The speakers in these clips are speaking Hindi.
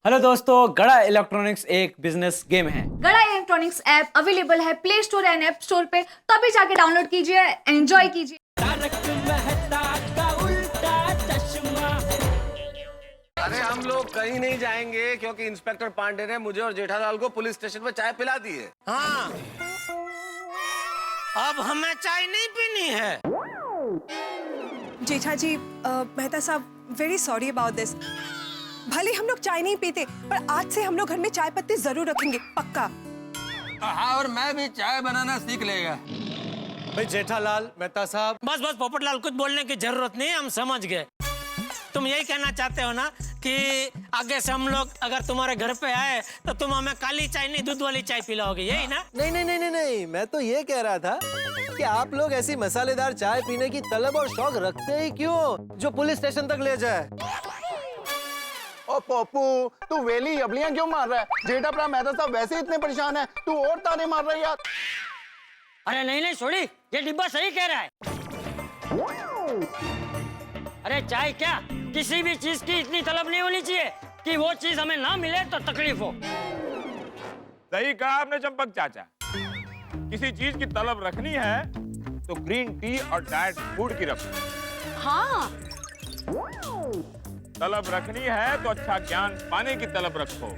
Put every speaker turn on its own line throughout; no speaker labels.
हेलो दोस्तों, गड़ा इलेक्ट्रॉनिक्स एक बिजनेस गेम है।
गड़ा इलेक्ट्रॉनिक्स ऐप अवेलेबल है play store and app store पे, तो अभी जाके डाउनलोड कीजिए, एंजॉय कीजिए।
अरे हम लोग कहीं नहीं जाएंगे क्योंकि इंस्पेक्टर पांडे ने मुझे और जेठालाल को पुलिस स्टेशन पर चाय पिला दी है।
हाँ, अब हमें चाय नहीं पीनी है।
जेठा जी, मेहता साहब, वेरी सॉरी अबाउट दिस। भले हम लोग चाय नहीं पीते, पर आज से हम लोग घर में चाय पत्ती जरूर रखेंगे, पक्का।
हाँ, और मैं भी चाय बनाना सीख लेगा।
भाई जेठालाल, मेहता साहब,
बस बस पोपटलाल, कुछ बोलने की जरूरत नहीं, हम समझ गए। तुम यही कहना चाहते हो ना कि आगे से हम लोग अगर तुम्हारे घर पे आए तो तुम हमें काली चाय नहीं दूध वाली चाय पिलाओगे, यही ना?
नहीं नहीं नहीं नहीं नहीं, मैं तो ये कह रहा था कि आप लोग ऐसी मसालेदार चाय पीने की तलब और शौक रखते ही क्यों जो पुलिस स्टेशन तक ले जाए।
ओ पप्पू, तू वेली अबलियां क्यों मार रहा है? जेठा भरा मेहता साहब वैसे ही इतने परेशान है, तू और ताने मार रहा है यार।
अरे नहीं नहीं छोड़ी, ये डिब्बा सही कह रहा है। अरे चाय क्या, किसी भी चीज की इतनी तलब नहीं होनी चाहिए कि वो चीज हमें ना मिले तो तकलीफ हो।
सही कहा आपने चंपक चाचा। किसी चीज की तलब रखनी है तो ग्रीन टी और डाइट फूड की रखो।
हाँ,
तलब रखनी है तो अच्छा ज्ञान पाने की तलब रखो।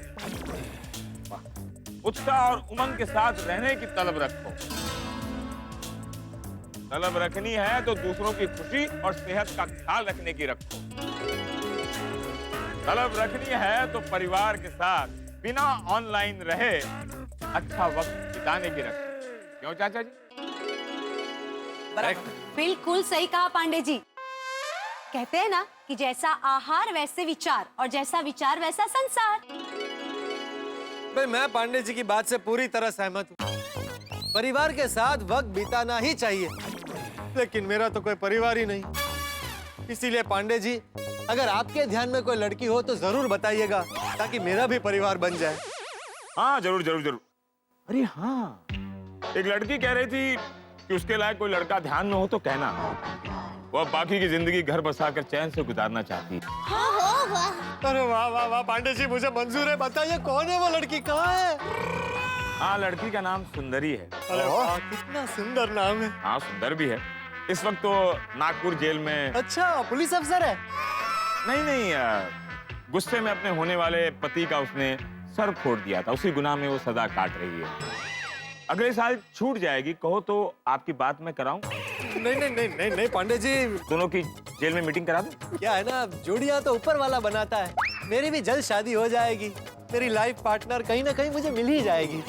उत्साह और उमंग के साथ रहने की तलब रखो। तलब रखनी है तो दूसरों की खुशी और सेहत का ख्याल रखने की रखो। तलब रखनी है तो परिवार के साथ बिना ऑनलाइन रहे अच्छा वक्त बिताने की रखो। क्यों चाचा जी?
बिल्कुल सही कहा पांडे जी। कहते हैं ना कि जैसा आहार वैसे विचार, और जैसा विचार वैसा संसार।
भाई मैं पांडे जी की बात से पूरी तरह सहमत हूँ। परिवार के साथ वक्त बिताना ही चाहिए, लेकिन मेरा तो कोई परिवार ही नहीं। इसीलिए पांडे जी, अगर आपके ध्यान में कोई लड़की हो तो जरूर बताइएगा, ताकि मेरा भी परिवार बन जाए।
हाँ जरूर जरूर जरूर। अरे हाँ, एक लड़की कह रही थी कि उसके लायक कोई लड़का ध्यान में हो तो कहना। वो अब बाकी की जिंदगी घर बसाकर चैन से गुजारना चाहती है।
अरे वाह वाह वाह पांडे जी, मुझे मंजूर है। बताइए कौन है वो लड़की, कहाँ है?
हाँ, लड़की का नाम सुंदरी है।
अरे वाह, कितना सुंदर नाम है।
हाँ सुंदर भी है। इस वक्त तो नागपुर जेल में।
अच्छा, पुलिस अफसर है?
नहीं नहीं, गुस्से में अपने होने वाले पति का उसने सर फोड़ दिया था, उसी गुनाह में वो सजा काट रही है। अगले साल छूट जाएगी। कहो तो आपकी बात मैं कराऊं?
नहीं नहीं नहीं नहीं नहीं पांडे जी,
दोनों की जेल में मीटिंग करा दूं?
क्या है ना, जोड़ियां तो ऊपर वाला बनाता है। मेरी भी जल्द शादी हो जाएगी, मेरी लाइफ पार्टनर कहीं ना कहीं मुझे मिल ही जाएगी।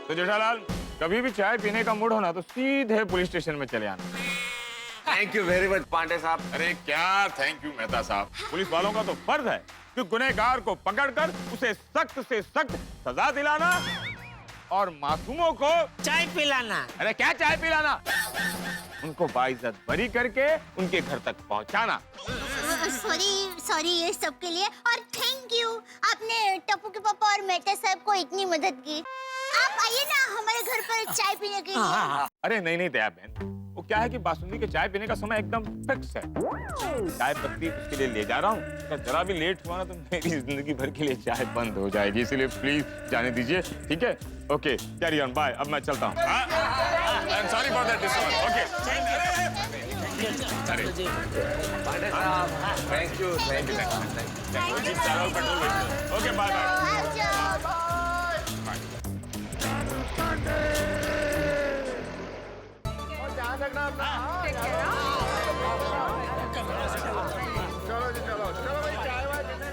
तो जेठालाल, कभी भी चाय पीने का मूड होना तो सीधे पुलिस स्टेशन में चले आना।
Thank you very much Pandey साहब।
अरे क्या थैंक यू मेहता साहब। पुलिस वालों का तो फर्ज है कि गुनहगार को पकड़कर उसे सख्त से सख्त सजा दिलाना और मासूमों को
चाय पिलाना।
अरे क्या चाय पिलाना, उनको बाइज्जत बरी करके उनके घर तक पहुंचाना।
सॉरी ये सब के लिए, और थैंक यू, आपने टप्पू के पापा और मेहता साहब को इतनी मदद की। आप आइए ना हमारे घर पर चाय पीने के लिए।
अरे नहीं नहीं दया बहन, वो क्या है कि बासुंदी के चाय पीने का समय एकदम फिक्स है। चाय पत्ती उसके लिए ले जा रहा हूँ। अगर जरा भी लेट हुआ ना तो मेरी जिंदगी भर के लिए चाय बंद हो जाएगी, इसलिए प्लीज जाने दीजिए, ठीक है? Okay, carry on, bye. अब मैं चलता हूँ। Sorry for that disturbance. Okay,
Pandey साहब, thank you thank you thank you.
Okay bye bye.
ध्यान रखना अपना। चलो जी, चलो चलो भाई, चाय वाय पीने।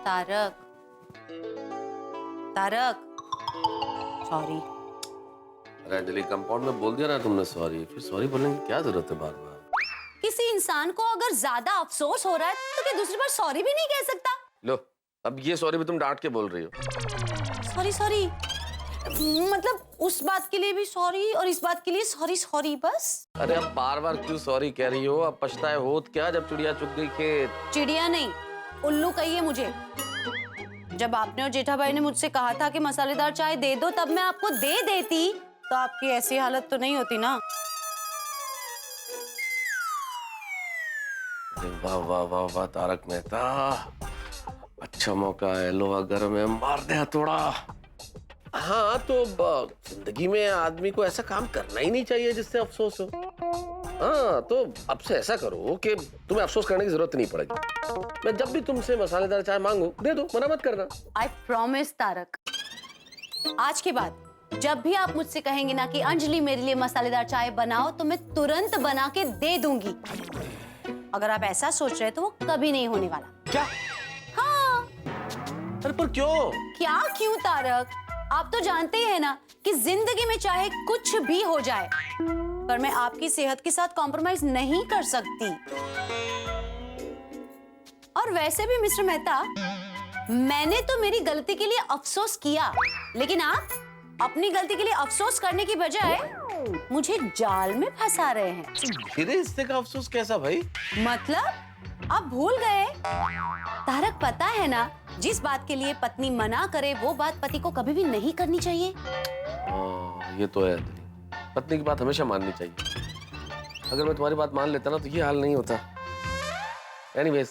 तारक, तारक, सॉरी।
अरे अंजलि, कंपाउंड में बोल दिया ना तुमने सॉरी, फिर सॉरी बोलने की क्या जरूरत है बार बार?
किसी इंसान को अगर ज्यादा अफसोस हो रहा है तो क्या दूसरी बार सॉरी भी नहीं कह सकता?
लो, अब ये सॉरी भी तुम डांट के बोल रही हो।
सॉरी सॉरी, मतलब उस बात के लिए भी सॉरी और इस बात के लिए सॉरी सॉरी बस।
अरे अब बार बार क्यों सॉरी कह रही हो? अब पछताए होत क्या जब चिड़िया चुग गई खेत?
चिड़िया नहीं, उल्लू कहिए मुझे। जब आपने और जेठा भाई ने मुझसे कहा था कि मसालेदार चाय दे दो, तब मैं आपको दे देती, तो आपकी ऐसी हालत तो नहीं होती ना।
वाह वाह वाह वाह तारक मेहता, अच्छा मौका है, लोहा गर्म है, मार दे हथौड़ा। हाँ तो जिंदगी में आदमी को ऐसा काम करना ही नहीं चाहिए जिससे अफसोस हो। हाँ तो अब से ऐसा करो कि तुम्हें अफसोस करने की जरूरत नहीं पड़ेगी। मैं जब भी तुमसे मसालेदार चाय मांगू दे दो, मना मत करना।
आई प्रॉमिस तारक, आज के बाद जब भी आप मुझसे कहेंगे ना कि अंजलि मेरे लिए मसालेदार चाय बनाओ, तो मैं तुरंत बना के दे दूंगी। अगर आप ऐसा सोच रहे तो वो कभी नहीं होने वाला।
क्या?
हाँ।
अरे पर क्यों?
क्या क्यों तारक, आप तो जानते ही हैं ना कि जिंदगी में चाहे कुछ भी हो जाए, पर मैं आपकी सेहत के साथ कॉम्प्रोमाइज नहीं कर सकती। और वैसे भी मिस्टर मेहता, मैंने तो मेरी गलती के लिए अफसोस किया, लेकिन आप अपनी गलती के लिए अफसोस करने की बजाय मुझे जाल में फंसा रहे हैं।
मेरे हिस्से का अफसोस कैसा भाई?
मतलब आप भूल गए? तारक, पता है ना, जिस बात के लिए पत्नी मना करे वो बात पति को कभी भी नहीं करनी चाहिए।
ये तो है, पत्नी की बात हमेशा माननी चाहिए। अगर मैं तुम्हारी बात मान लेता ना तो ये हाल नहीं होता। Anyways,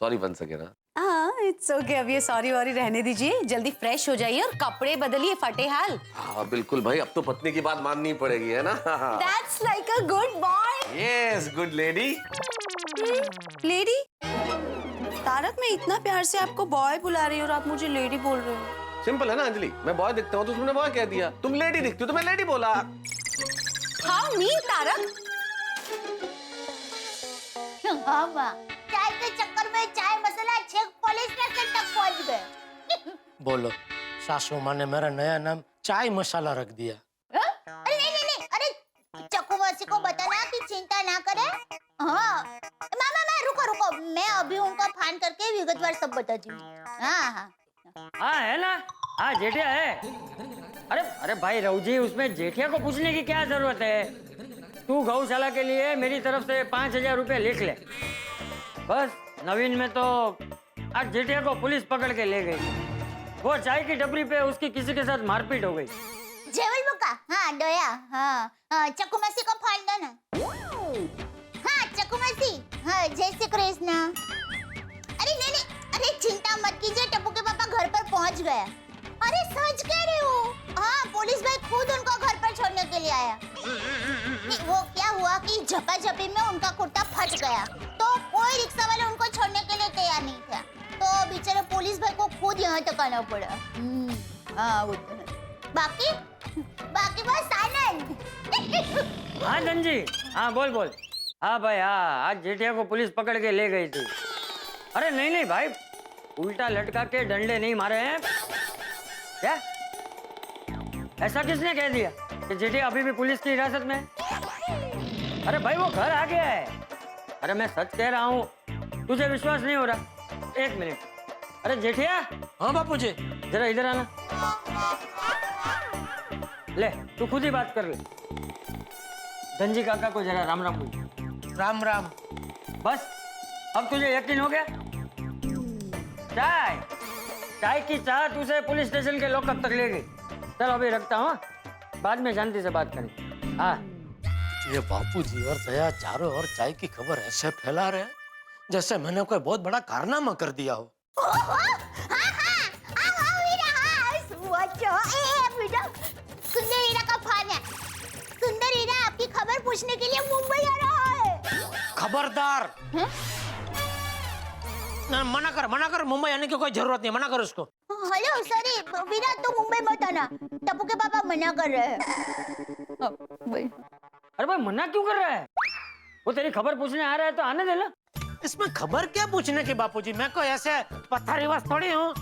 sorry once again.
हाँ, इट्स ओके, अब ये सॉरी वॉरी रहने दीजिए, जल्दी फ्रेश हो जाइए और कपड़े बदलिए फटे हाल।
हाँ बिल्कुल भाई, अब तो पत्नी की बात माननी पड़ेगी, है ना?
That's like a good boy.
Yes, good lady.
Lady? Tarak, मैं इतना प्यार से आपको बॉय बुला रही हूँ और आप मुझे लेडी बोल रहे हो।
सिंपल है ना अंजलि, मैं बॉय दिखता हूँ तो तुमने बॉय कह दिया, तुम लेडी दिखती हो तो मैं लेडी बोला।
How mean, Tarak?
हाँ माँ, चाय के चक्कर में चाय मसाला छेक पुलिस स्टेशन तक पहुँच गए।
बोलो, सासू माँ ने मेरा नया नाम चाय मसाला रख दिया।
अरे नहीं, अरे चक्कू मासी को बताना कि चिंता ना करे। हाँ मामा, रुको, मैं अभी उनका फोन करके विगतवार सब बताती हूँ। हाँ,
है ना? हाँ जेठिया है। अरे भाई रघुजी, उसमें जेठिया को पूछने की क्या जरूरत है? तू गौशाला के लिए मेरी तरफ से 5,000 रुपए लिख ले बस। नवीन में तो आज जेठिया को पुलिस पकड़ के ले गई। वो चाय की डबरी पे उसकी किसी के साथ मारपीट हो गई।
जेवल बुका, हाँ डोया, हाँ चक्कू मासी को फोन दो ना। हाँ चक्कू मासी, हाँ जय श्री कृष्ण। अरे नहीं, अरे चिंता मत कीजिए, टप्पू के पापा घर पर पहुंच गए। अरे सच कह रही हूँ, हाँ पुलिस भाई खुद उनको घर पर छोड़ने के लिए आया। वो क्या हुआ कि झपाझपी में उनका कुर्ता फट गया, तो कोई रिक्शा वाले उनको छोड़ने के लिए तैयार नहीं था, तो बेचारे पुलिस भाई को खुद यहाँ तक आना पड़ा। हाँ वो तो है। बाकी बस आनंद।
हाँ धनजी, हाँ बोल। हाँ भाई, हाँ आज जेठिया को पुलिस पकड़ के ले गई थी। अरे नहीं भाई, उल्टा लटका के डंडे नहीं मारे हैं। क्या? ऐसा किसने कह दिया कि जेठिया अभी भी पुलिस की हिरासत में है? अरे भाई वो घर आ गया है। अरे मैं सच कह रहा हूँ, तुझे विश्वास नहीं हो रहा? एक मिनट। अरे जेठिया।
हाँ बापूजी।
जरा इधर आना। ले, तू खुद ही बात कर ले। धनजी काका को जरा राम राम बोल।
राम राम।
बस अब तुझे यकीन हो गया? चाय की चाहत उसे पुलिस स्टेशन के लॉकअप तक ले गई। चल अभी रखता हूँ, बाद में शांति से बात करेंगे। हाँ
ये बापूजी और दया चारों ओर चाय की खबर ऐसे फैला रहे हैं जैसे मैंने कोई बहुत बड़ा कारनामा कर दिया हो।
सुंदर हीरा का फोन है। सुंदर हीरा आपकी खबर पूछने के लिए मुंबई आ रहा है।
खबरदार। मना कर, मुंबई आने की कोई जरूरत नहीं, मना कर उसको।
हेलो सॉरी वीरा, तो मुंबई मत आना, टप्पू के पापा मना कर रहे हैं।
अरे भाई मना क्यों कर रहा है? वो तेरी खबर पूछने आ रहा है तो आने दे ना।
इसमें खबर क्या पूछने की बापूजी, मैं कोई ऐसे पत्थर थोड़ी हूँ।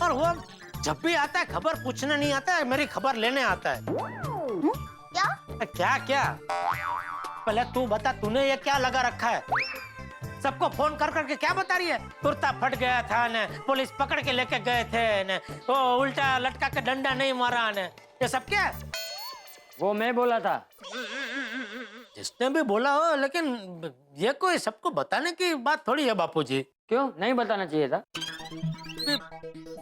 और वो जब भी आता है खबर पूछने नहीं आता है, मेरी खबर लेने आता है। क्या? पहले तू बता, तूने ये क्या लगा रखा है? सबको फोन कर करके क्या बता रही है? कुर्ता फट गया था ने, पुलिस पकड़ के लेके गए थे ने, वो उल्टा लटका के डंडा नहीं मारा ने, ये सब क्या?
वो मैं बोला था।
जिसने भी बोला हो, लेकिन ये कोई सबको बताने की बात थोड़ी है बापूजी।
क्यों नहीं बताना चाहिए था?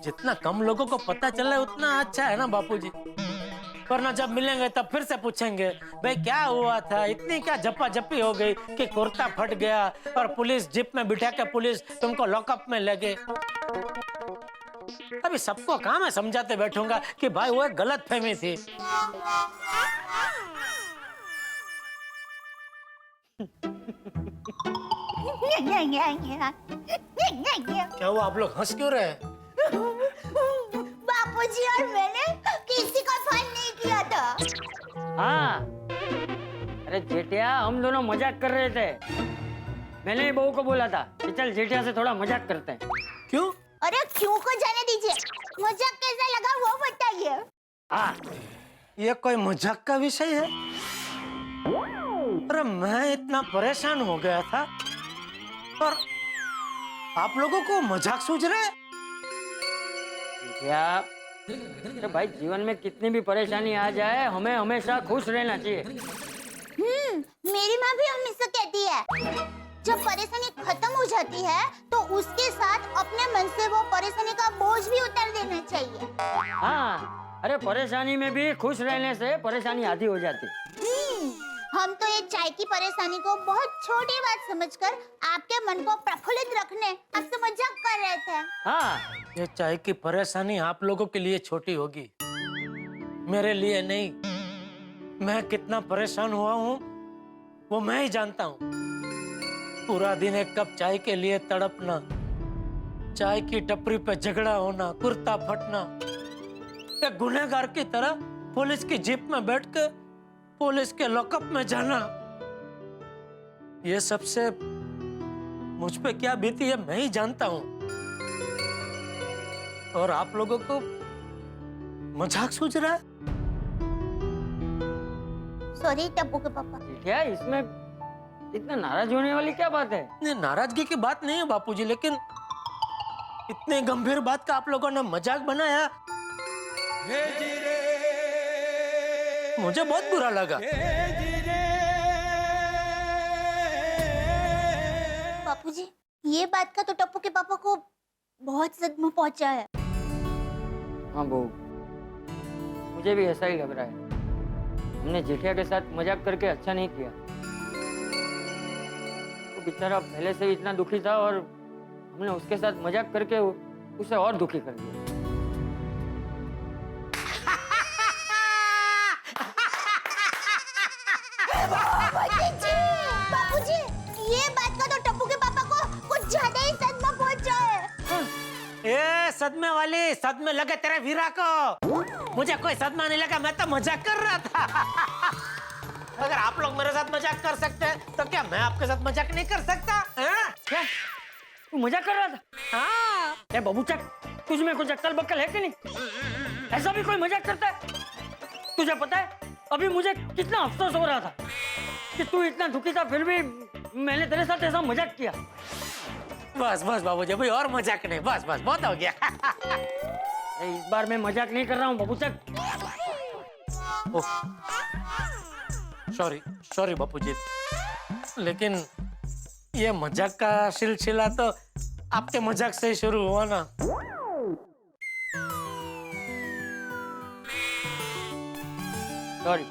जितना कम लोगों को पता चले उतना अच्छा है ना बापूजी। वरना जब मिलेंगे तब फिर से पूछेंगे भाई क्या हुआ था, इतनी क्या झप्पी हो गई कि कुर्ता फट गया और पुलिस जीप में बिठा के पुलिस तुमको लॉकअप में ले गई। अभी सबको कहाँ मैं समझाते बैठूंगा कि भाई वो एक गलत फहमी थी। क्या हुआ, आप लोग हंस क्यों रहे हैं?
बापूजी और मैंने किसी का फोन नहीं किया था।
हाँ, अरे जेठिया हम दोनों मजाक कर रहे थे। मैंने ही बहू को बोला था कि चल जेठिया से थोड़ा मजाक करते हैं।
क्यों?
अरे क्यों को जाने दीजिए, मजाक कैसा लगा वो बताइए।
हाँ,
ये कोई मजाक का विषय है? अरे मैं इतना परेशान हो गया था और आप लोगों को मजाक सूझ रहा है?
जेठिया, अरे भाई जीवन में कितनी भी परेशानी आ जाए हमें हमेशा खुश रहना चाहिए।
मेरी माँ भी हमेशा कहती है जब परेशानी खत्म हो जाती है तो उसके साथ अपने मन से वो परेशानी का बोझ भी उतार देना चाहिए।
हाँ, अरे परेशानी में भी खुश रहने से परेशानी आधी हो जाती।
हम तो ये चाय की परेशानी को बहुत छोटी बात समझकर आपके मन को प्रफुल्लित रखने आपसे मजाक कर रहे थे।
हाँ,
ये चाय की परेशानी आप लोगों के लिए छोटी होगी, मेरे लिए नहीं। मैं कितना परेशान हुआ हूँ वो मैं ही जानता हूँ। पूरा दिन एक कप चाय के लिए तड़पना, चाय की टपरी पे झगड़ा होना, कुर्ता फटना, एक गुनहगार की तरह पुलिस की जीप में बैठ के पुलिस के लॉकअप में जाना, ये सबसे मुझ पे क्या बीती है मैं ही जानता हूँ। और आप लोगों को मजाक सूझ रहा है?
सॉरी टप्पू के पापा।
जेठिया, इसमें इतना नाराज होने वाली क्या बात है?
नहीं, नाराजगी की बात नहीं है बापूजी, लेकिन इतने गंभीर बात का आप लोगों ने मजाक बनाया, मुझे बहुत बुरा लगा।
बापूजी, ये बात का तो टप्पू के पापा को बहुत सदमा पहुंचा है।
हाँ बहू, मुझे भी ऐसा ही लग रहा है। हमने जेठिया के साथ मजाक करके अच्छा नहीं किया। वो बेचारा पहले से ही इतना दुखी था और हमने उसके साथ मजाक करके उसे और दुखी कर दिया।
बापूजी, ये बात का तो टप्पू के पापा को कुछ ज्यादा ही सदमा पहुंचा है।
ए सदमे वाली, सदमे लगे तेरे वीरा को। मुझे कोई सदमा नहीं लगा, मैं तो मजाक कर रहा था। अगर आप लोग मेरे साथ मजाक कर सकते हैं तो क्या मैं आपके साथ मजाक नहीं कर सकता? हाँ?
क्या तू मजाक कर रहा था?
हाँ।
ए बबूचक, तुझ में कुछ अक्ल बक्कल है कि नहीं? ऐसा भी कोई मजाक करता है? तुझे पता है अभी मुझे कितना अफसोस हो रहा था कि तू इतना दुखी था, फिर भी मैंने तेरे साथ ऐसा मजाक किया।
बस बस बाबूजी, भाई और मजाक नहीं, बस बस बहुत हो गया।
इस बार मैं मजाक नहीं कर रहा हूँ बबूचक।
सॉरी सॉरी बापूजी, लेकिन ये मजाक का सिलसिला तो आपके मजाक से ही शुरू हुआ ना।
सॉरी।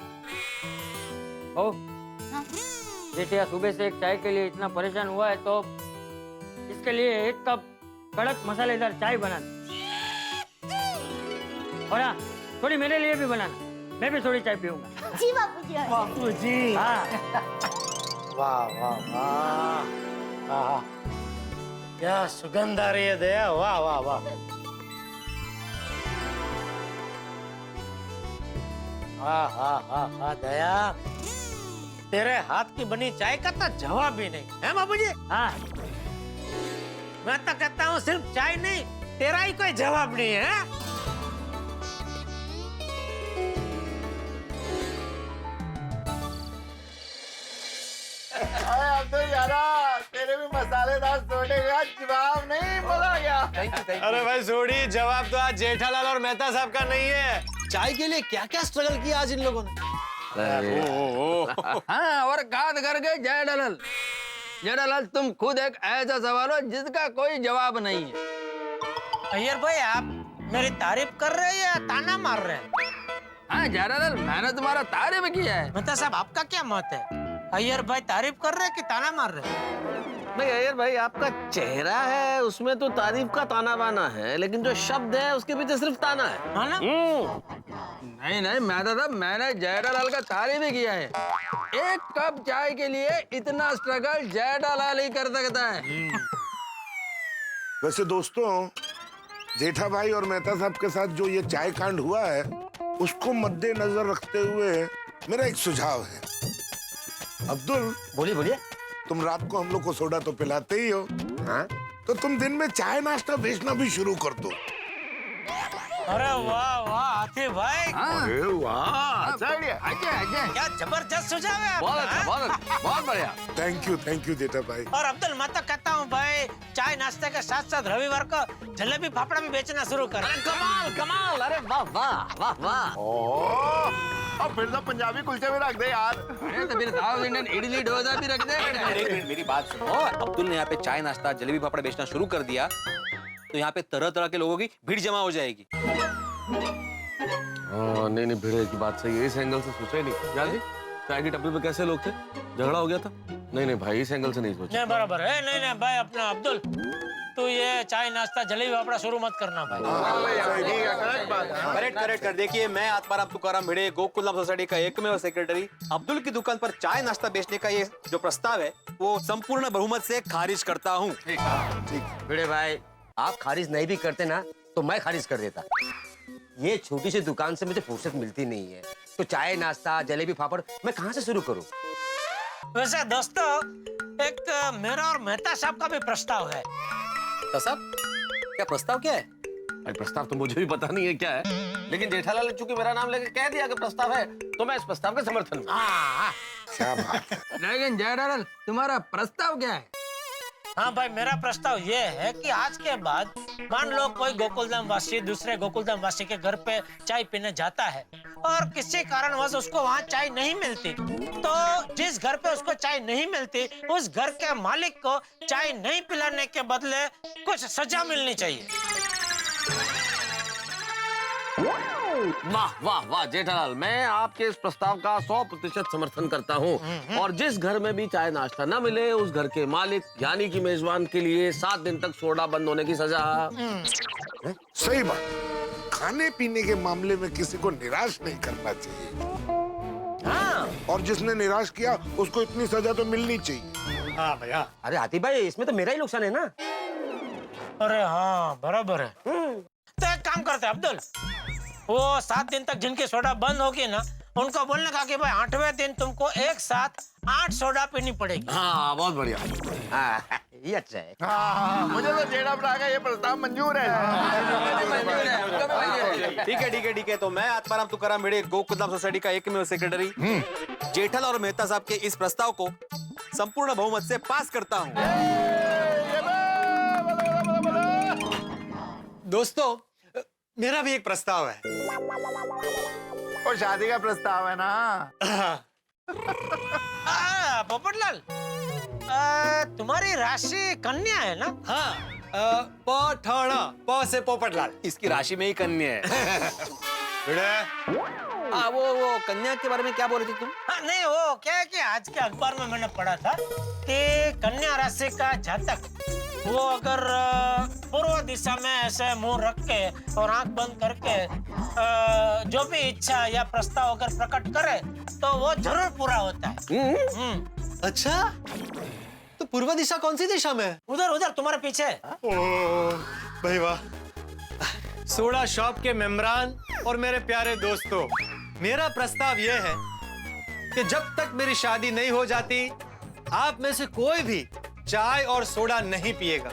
ओ, जेठिया सुबह से एक चाय के लिए इतना परेशान हुआ है तो इसके लिए एक कप कड़क मसालेदार चाय बना दे। और हाँ, थोड़ी मेरे लिए भी बनाना, मैं भी थोड़ी चाय पीऊंगा।
जी बापूजी।
बापूजी,
हाँ।
वाह वाह वाह, क्या सुगंध आ रही है दया, वाह वाह वाह। हाँ हाँ हाँ हाँ दया, तेरे हाथ की बनी चाय का तो जवाब ही नहीं है बाबूजी।
हाँ,
मैं तो कहता हूँ सिर्फ चाय नहीं, तेरा ही कोई जवाब नहीं है।
अब्दुल यारा, तेरे भी मसालेदार सोडे का जवाब नहीं बोला गया।
अरे भाई सोडी, जवाब तो आज जेठालाल और मेहता साहब का नहीं है। चाय के लिए क्या क्या स्ट्रगल किया आज इन लोगों ने।
हाँ, और काट करके जेठालाल, जेठालाल तुम खुद एक ऐसा सवाल हो जिसका कोई जवाब नहीं है।
अय्यर भाई, आप मेरी तारीफ कर रहे हैं या ताना मार रहे हैं?
हाँ जेठालाल, मैंने तुम्हारा तारीफ किया है।
मेहता साहब, आपका क्या मत है? अय्यर भाई तारीफ कर रहे हैं कि ताना मार रहे हैं?
नहीं अय्यर भाई, आपका चेहरा है उसमें तो तारीफ का ताना बाना है, लेकिन जो शब्द है उसके पीछे सिर्फ ताना है।
हाँ ना?
नहीं नहीं मेहता साहब, मैंने जेठालाल का तारीफ ही किया है। एक कप चाय के लिए इतना स्ट्रगल जेठालाल ही कर सकता है।
वैसे दोस्तों, जेठा भाई और मेहता साहब के साथ जो ये चाय कांड हुआ है उसको मद्देनजर रखते हुए मेरा एक सुझाव है। अब्दुल,
बोलिए बोलिए।
तुम रात को हम लोग को सोडा तो पिलाते ही हो, हाँ? तो तुम दिन में चाय नाश्ता बेचना भी शुरू कर दो।
अरे वाह वाह हाथी भाई,
अरे वाह, अच्छा आइडिया।
क्या जबरदस्त सुझाव है
बहुत
आपका,
अच्छा,
हाँ?
बहुत बढ़िया।
थैंक यू जेठा भाई।
और अब्दुल, मैं तो कहता हूँ भाई, चाय नाश्ते के साथ साथ रविवार को जलेबी फाफड़ा भी बेचना शुरू कर।
अरे कमाल कमाल, अरे वाह वाह वाह वाह।
अब फिर तो पंजाबी कुलचे भी रख दे यार।
अरे तो फिर साउथ इंडियन इडली डोसा भी रख दे।
एक मिनट मेरी बात सुनो। अब्दुल ने यहाँ पे चाय नाश्ता जलेबी पापड़ बेचना शुरू कर दिया तो यहाँ पे तरह तरह के लोगों की भीड़ जमा हो जाएगी।
नहीं नहीं, भिड़े की बात सही है, इस एंगल से सोचा ही नहीं। याद है चाय की टपरी पे कैसे लोग थे, झगड़ा हो गया था। नहीं नहीं भाई, इस एंगल से नहीं सोचा।
नहीं बराबर है। नहीं नहीं भाई, अपना अब्दुल, तू ये चाय नाश्ता जलेबी फाफड़ा शुरू मत करना भाई।
करेक्ट करेक्ट कर। देखिए, मैं आत्माराम तुकाराम भिड़े गोकुलधाम सोसाइटी का एकमेव सेक्रेटरी अब्दुल की दुकान पर चाय नाश्ता बेचने का ये जो प्रस्ताव है वो संपूर्ण बहुमत से खारिज करता हूँ।
भिड़े भाई, आप खारिज नहीं भी करते ना तो मैं खारिज कर देता। ये छोटी सी दुकान से मुझे फुर्सत मिलती नहीं है, तो चाय नाश्ता जलेबी फाफड़ मैं कहाँ से शुरू करूँ?
वैसे दोस्तों, एक मेरा और मेहता साहब का भी प्रस्ताव है।
तो साहब, क्या प्रस्ताव क्या है?
भाई प्रस्ताव तो मुझे भी पता नहीं है क्या है, लेकिन जेठालाल ने चूंकि मेरा नाम लेकर कह दिया कि प्रस्ताव है, तो मैं इस प्रस्ताव के समर्थन में।
क्या बात है।
लेकिन जेठालाल, तुम्हारा प्रस्ताव क्या है?
हाँ भाई, मेरा प्रस्ताव ये है कि आज के बाद मान लो कोई गोकुलधाम वासी दूसरे गोकुलधाम वासी के घर पे चाय पीने जाता है और किसी कारणवश उसको वहाँ चाय नहीं मिलती, तो जिस घर पे उसको चाय नहीं मिलती उस घर के मालिक को चाय नहीं पिलाने के बदले कुछ सजा मिलनी चाहिए।
वाह वाह वाह जेठालाल, मैं आपके इस प्रस्ताव का 100% समर्थन करता हूँ। और जिस घर में भी चाय नाश्ता न मिले उस घर के मालिक यानी कि मेजबान के लिए 7 दिन तक सोडा बंद होने की सजा।
सही बात। खाने पीने के मामले में किसी को निराश नहीं करना चाहिए।
हाँ।
और जिसने निराश किया उसको इतनी सजा तो मिलनी चाहिए।
हाँ भैया।
अरे हाथी भाई, इसमें तो मेरा ही नुकसान है ना।
अरे हाँ बराबर है। तो एक काम करते हैं अब्दुल, वो 7 दिन तक जिनकी सोडा बंद होगी ना, उनको बोलने का कि भाई 8वें दिन तुमको एक साथ 8 सोडा पीनी पड़ेगी।
हाँ बहुत बढ़िया।
हाँ, ये अच्छा है।
हाँ, मुझे तो जेठा भरा का ये प्रस्ताव मंजूर है।
ठीक है। तो मैं आत्माराम तुकाराम भिड़े गोकुलधाम सोसाइटी का एकमेव सेक्रेटरी जेठालाल और मेहता साहब के इस प्रस्ताव को संपूर्ण बहुमत से पास करता हूँ।
दोस्तों, मेरा भी एक प्रस्ताव है।
और शादी का प्रस्ताव है ना।
पोपटलाल, तुम्हारी राशि कन्या है ना?
हाँ, पठाना, प से पोपटलाल।
इसकी राशि में ही कन्या है। हाँ, वो कन्या के बारे में क्या बोल रही थी तुम?
हाँ, नहीं वो क्या है कि आज के अखबार में मैंने पढ़ा था कि कन्या राशि का जातक वो अगर पूर्व दिशा में ऐसे मुंह रख के और आंख बंद करके जो भी इच्छा या प्रस्ताव अगर प्रकट करे तो वो जरूर पूरा होता है।
अच्छा, तो पूर्व दिशा कौन सी दिशा में?
उधर उधर तुम्हारे पीछे।
ओह भाई वाह। सोडा शॉप के मेम्बरान और मेरे प्यारे दोस्तों, मेरा प्रस्ताव यह है कि जब तक मेरी शादी नहीं हो जाती आप में से कोई भी चाय और सोडा नहीं पिएगा,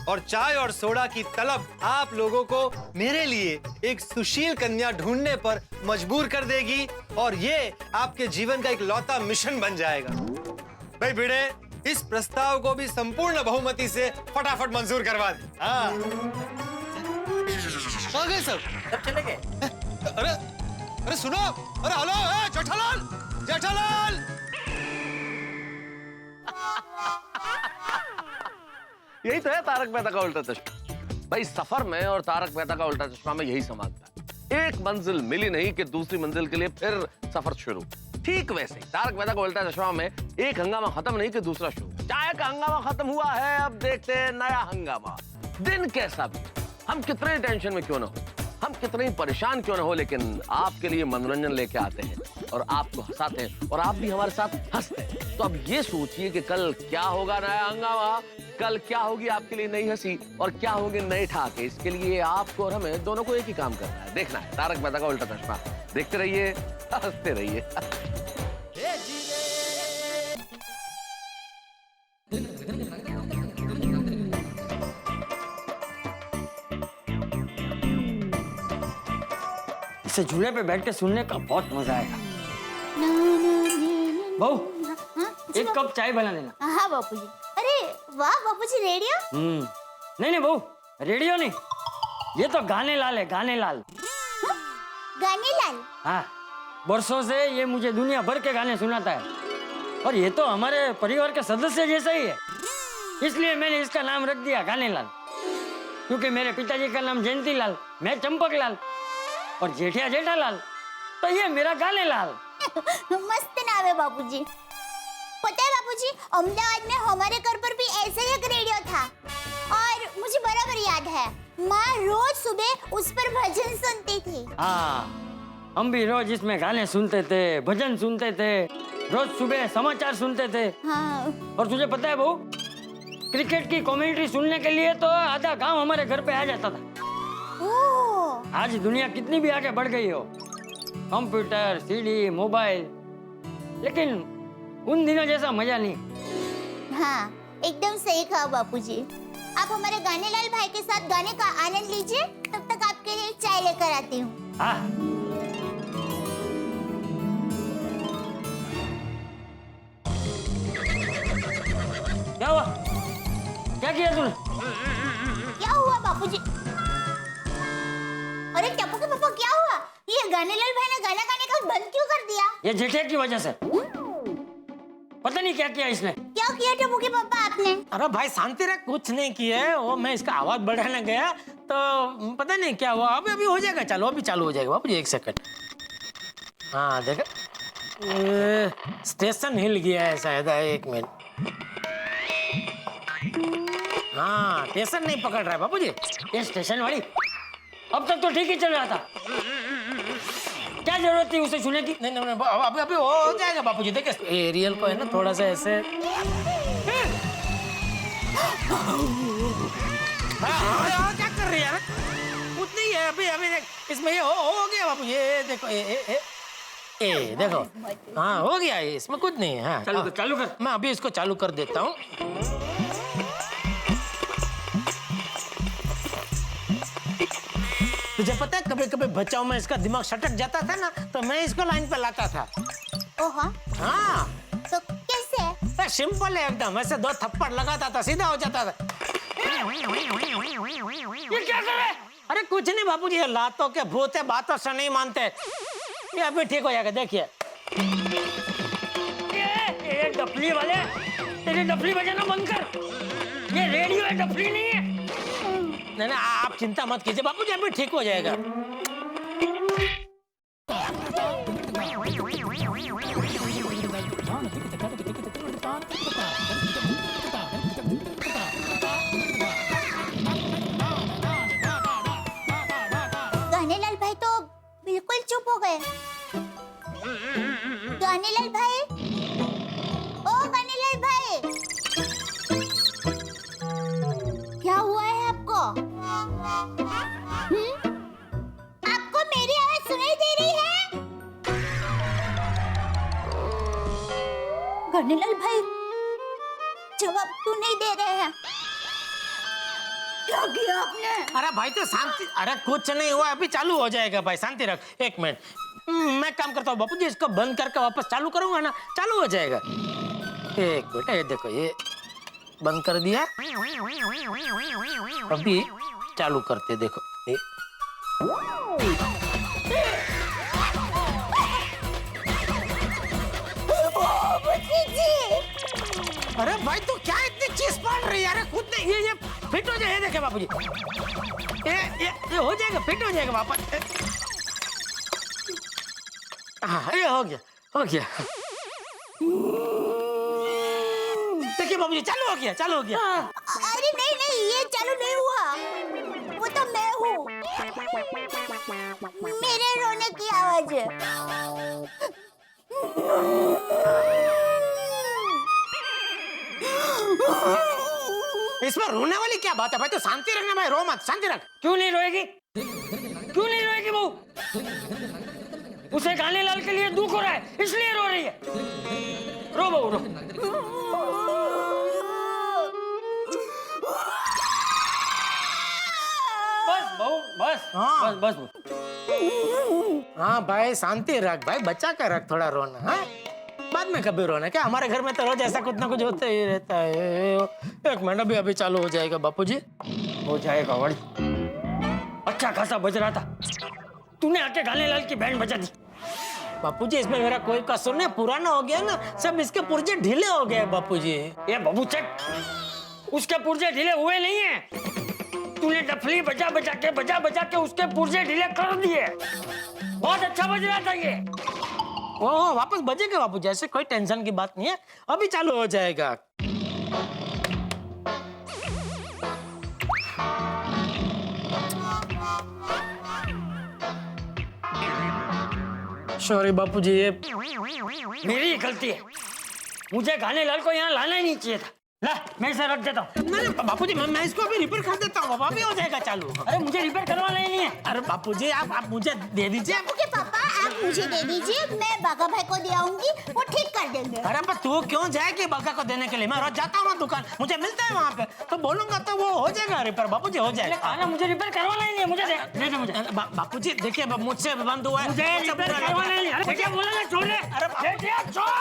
और चाय और सोडा की तलब आप लोगों को मेरे लिए एक सुशील कन्या ढूंढने पर मजबूर कर देगी और ये आपके जीवन का एक लौता मिशन बन जाएगा। भाई भिड़े, इस प्रस्ताव को भी संपूर्ण बहुमति से फटाफट मंजूर करवा दे। हाँ। आ गए सब
चले गए।
अरे सुनो, अरे हेलो, जेठालाल, जेठालाल।
यही तो है तारक मेहता का उल्टा चश्मा। भाई सफर में और तारक मेहता का उल्टा चश्मा में यही समानता है। एक मंजिल मिली नहीं कि दूसरी मंजिल के लिए फिर सफर शुरू। ठीक वैसे ही तारक मेहता का उल्टा चश्मा में एक हंगामा खत्म नहीं कि दूसरा शुरू। चाय का हंगामा खत्म हुआ है, अब देखते हैं नया हंगामा। दिन कैसा भी, हम कितने टेंशन में क्यों ना हो, हम कितने ही परेशान क्यों ना हो, लेकिन आपके लिए मनोरंजन लेके आते हैं और आपको हंसाते हैं और आप भी हमारे साथ हंसते हैं। तो अब ये सोचिए कि कल क्या होगा नया हंगामा, कल क्या होगी आपके लिए नई हंसी और क्या होंगे नए ठाके। इसके लिए आपको और हमें दोनों को एक ही काम करना है, देखना है तारक मेहता का उल्टा चश्मा। देखते रहिए, हंसते रहिए।
इसे झूले पे बैठ के सुनने का बहुत मजा आएगा। बहू, एक कप चाय बना देना।
हाँ बापूजी। अरे वाह बापूजी, रेडियो?
नहीं बहू, रेडियो नहीं, ये तो गाने लाल है, गाने लाल।
गाने लाल?
हाँ, बरसों से ये मुझे दुनिया भर के गाने सुनाता है और ये तो हमारे परिवार के सदस्य जैसा ही है, इसलिए मैंने इसका नाम रख दिया गाने लाल। क्योंकि मेरे पिताजी का नाम जयंती लाल, मैं चंपक लाल और जेठिया जेठालाल, तो ये मेरा गाने लाल।
मस्त नाम है बापूजी। पता है बापूजी, अहमदाबाद में हमारे घर पर भी ऐसे ही एक रेडियो था और मुझे बराबर याद है, माँ रोज सुबह उस पर भजन सुनती थी।
हाँ, हम भी रोज इसमें गाने सुनते थे, भजन सुनते थे, रोज सुबह समाचार सुनते थे।
हाँ।
और तुझे पता है बहू, क्रिकेट की कमेंट्री सुनने के लिए तो आधा गांव हमारे घर पे आ जाता था। आज दुनिया कितनी भी आगे बढ़ गई हो, कंप्यूटर, सीडी, मोबाइल, लेकिन उन दिनों जैसा मजा नहीं।
हाँ, एकदम सही कहा बापूजी। आप हमारे गाने लाल भाई के साथ गाने का आनंद लीजिए, तब तक आपके लिए चाय लेकर आती हूँ।
हाँ। क्या हुआ? क्या किया तूने?
क्या हुआ बापूजी? अरे टप्पू के पापा, क्या हुआ? ये गाने लाल भाई ने गाना गाने का बंद क्यों कर दिया?
ये जेठिया की वजह से। पता नहीं क्या किया इसने।
क्या किया टप्पू के पापा आपने?
अरे भाई शांति रख, कुछ नहीं किया, वो मैं इसका आवाज बढ़ाने गया तो पता नहीं क्या हुआ। अभी हो जाएगा, चलो अभी चालू हो जाएगा बाबूजी, एक सेकंड। हाँ देखा, स्टेशन हिल गया है शायद, एक मिनट। हाँ, स्टेशन नहीं पकड़ रहा है बाबूजी।
ये स्टेशन वाली अब तक तो ठीक ही चल रहा था, क्या जरूरत थी उसे सुनने की?
नहीं अभी हो जाएगा बापूजी। देखिए एरियल को है ना थोड़ा सा ऐसे। क्या कर रही है यार? कुछ नहीं है, अभी इसमें ये हो गया बापू, ये देखो ए देखो, हाँ हो गया, इसमें कुछ नहीं है। हाँ
चालू कर।
मैं अभी इसको चालू कर देता हूँ। तुझे पता है कभी कभी बच्चाओं में इसका दिमाग सटक जाता था ना, तो मैं इसको लाइन पे लाता था।
ओह
हाँ,
तो कैसे?
सिंपल है एकदम, ऐसे 2 थप्पड़ लगाता था, सीधा हो जाता था।
ये क्या कर रहे?
अरे कुछ नहीं बापूजी, ये लातों के भूत है, बातों से नहीं मानते। ये अभी ठीक हो जाएगा, देखिए।
ये डफली वाले, तेरी डफली बजाना बंद कर। ये रेडियो है, डफली नहीं है।
नहीं आप चिंता मत कीजिए बापूजी, अभी ठीक हो जाएगा।
गाने लाल भाई तो बिल्कुल चुप हो गए। गाने लाल भाई, ओ गाने लाल भाई, क्या हुआ है आपको? आपको मेरी आवाज सुनाई दे रही है? गाने लाल भाई जवाब क्यों नहीं दे रहे हैं? क्या किया आपने?
अरे भाई तो शांति, अरे कुछ नहीं हुआ, अभी चालू हो जाएगा भाई, शांति रख। एक मिनट, मैं काम करता हूँ बापूजी, इसको बंद करके वापस चालू करूंगा ना, चालू हो जाएगा। एक मिनट, ये देखो, ये बंद कर दिया, अभी चालू करते, देखो ये। अरे भाई तू क्या इतनी चीज पढ़ रही है? अरे खुद नहीं, ये फिट हो जाए, देखे बापूजी, ये हो जाएगा, फिट हो जाएगा वापस। हाँ ये हो गया, हो गया। देखिए बाबूजी, चालू हो गया, चालू हो गया।
अरे नहीं नहीं, ये चालू नहीं हुआ, वो तो मैं हूँ, मेरे रोने की आवाज है।
इसमें रोने वाली क्या बात है भाई? तो शांति रखना भाई, रो मत, शांति रख।
क्यों नहीं रोएगी? क्यों नहीं रोएगी बहू? उसे गाने लाल के लिए दुख हो रहा है, इसलिए रो रही है। रो बहू रो। बस बहू, बस
हाँ।
बस बस।
हाँ भाई, शांति रख भाई, बच्चा का रख थोड़ा रोना। हाँ, बाद में कभी रोना क्या? हमारे घर में तो रोज ऐसा कुछ ना कुछ होता ही रहता है। एक महीना भी अभी चालू हो जाएगा बापूजी।
हो जाएगा वड़ी। अच्छा खासा बज रहा था, तूने आके गाने लाल की बैंड बजा दी।
बापूजी, इसमें मेरा कोई कसूर नहीं, पुराना हो गया ना, सब इसके पुर्जे ढीले हो गए बापूजी।
ये बाबू चेक, उसके पुर्जे ढीले हुए नहीं है, तूने डफली बजा बजा के उसके पुर्जे ढीले कर दिए। बहुत अच्छा बज रहा था ये।
ओ वापस बजेगा बापूजी, ऐसे कोई टेंशन की बात नहीं है, अभी चालू हो जाएगा। सॉरी बापूजी, ये
मेरी ही गलती है, मुझे गाने लाल को यहाँ लाना ही नहीं चाहिए था। ला, मैं इसे रख देता हूँ।
नहीं बापूजी, मैं इसको अभी रिपेयर कर देता हूँ, अभी हो जाएगा चालू।
अरे मुझे रिपेयर करवाना ही नहीं है।
अरे बापूजी, आप मुझे दे दीजिए।
ओके पापा, आप मुझे दे दीजिए, मैं बागा भाई को दे आऊंगी, वो ठीक कर देंगे।
अरे पर तू क्यों जाएगी बागा को देने के लिए? मैं रोज जाता हूँ ना दुकान, मुझे मिलता है वहाँ पे, तो बोलूंगा तो वो हो जाएगा रिपेयर। बापूजी हो जाएगा।
अरे मुझे रिपेयर करवाना ही नहीं है, मुझे दे दे मुझे।
बापूजी देखिए, मुझसे बंद हुआ है,
मुझे रिपेयर करवाना ही नहीं। अरे क्या बोला ना, छोड़ दे। अरे छोड़।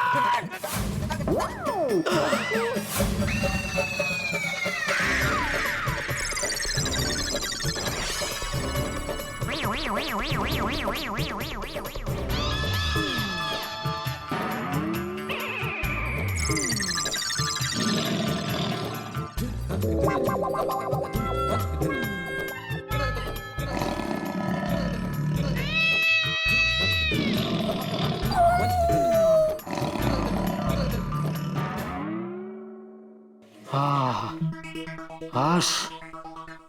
हाश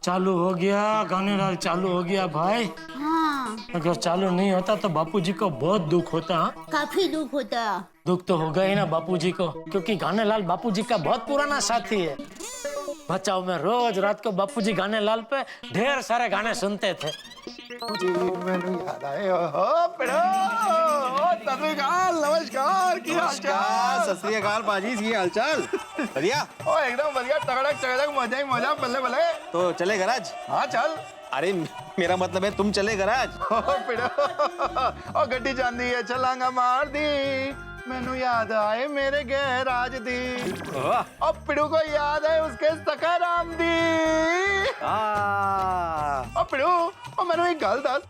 चालू हो गया, गाने लाल चालू हो गया भाई।
हाँ,
अगर चालू नहीं होता तो बापूजी को बहुत दुख होता।
काफी दुख होता।
दुख तो होगा ही ना बापूजी को, क्योंकि गाने लाल बापूजी का बहुत पुराना साथी है। बचाओ में रोज रात को बापूजी गाने लाल पे ढेर सारे गाने सुनते थे।
याद आए नमस्कार, की हालचाल?
सत श्री अकाल पाजी, ये हालचाल बढ़िया?
ओ एकदम बढ़िया, तगड़क चगड़क, मजा ही मजा, बल्ले बल्ले।
तो चले गराज?
हाँ चल।
अरे मेरा मतलब है तुम चले गराज।
ओ गड्डी जांदी है, छलांगा मार दी, मैनू याद आए मेरे गैराज दी। अब पिड़ू को याद है उसके सखाराम दी। अब पिड़ू, और मैंने एक गल दस,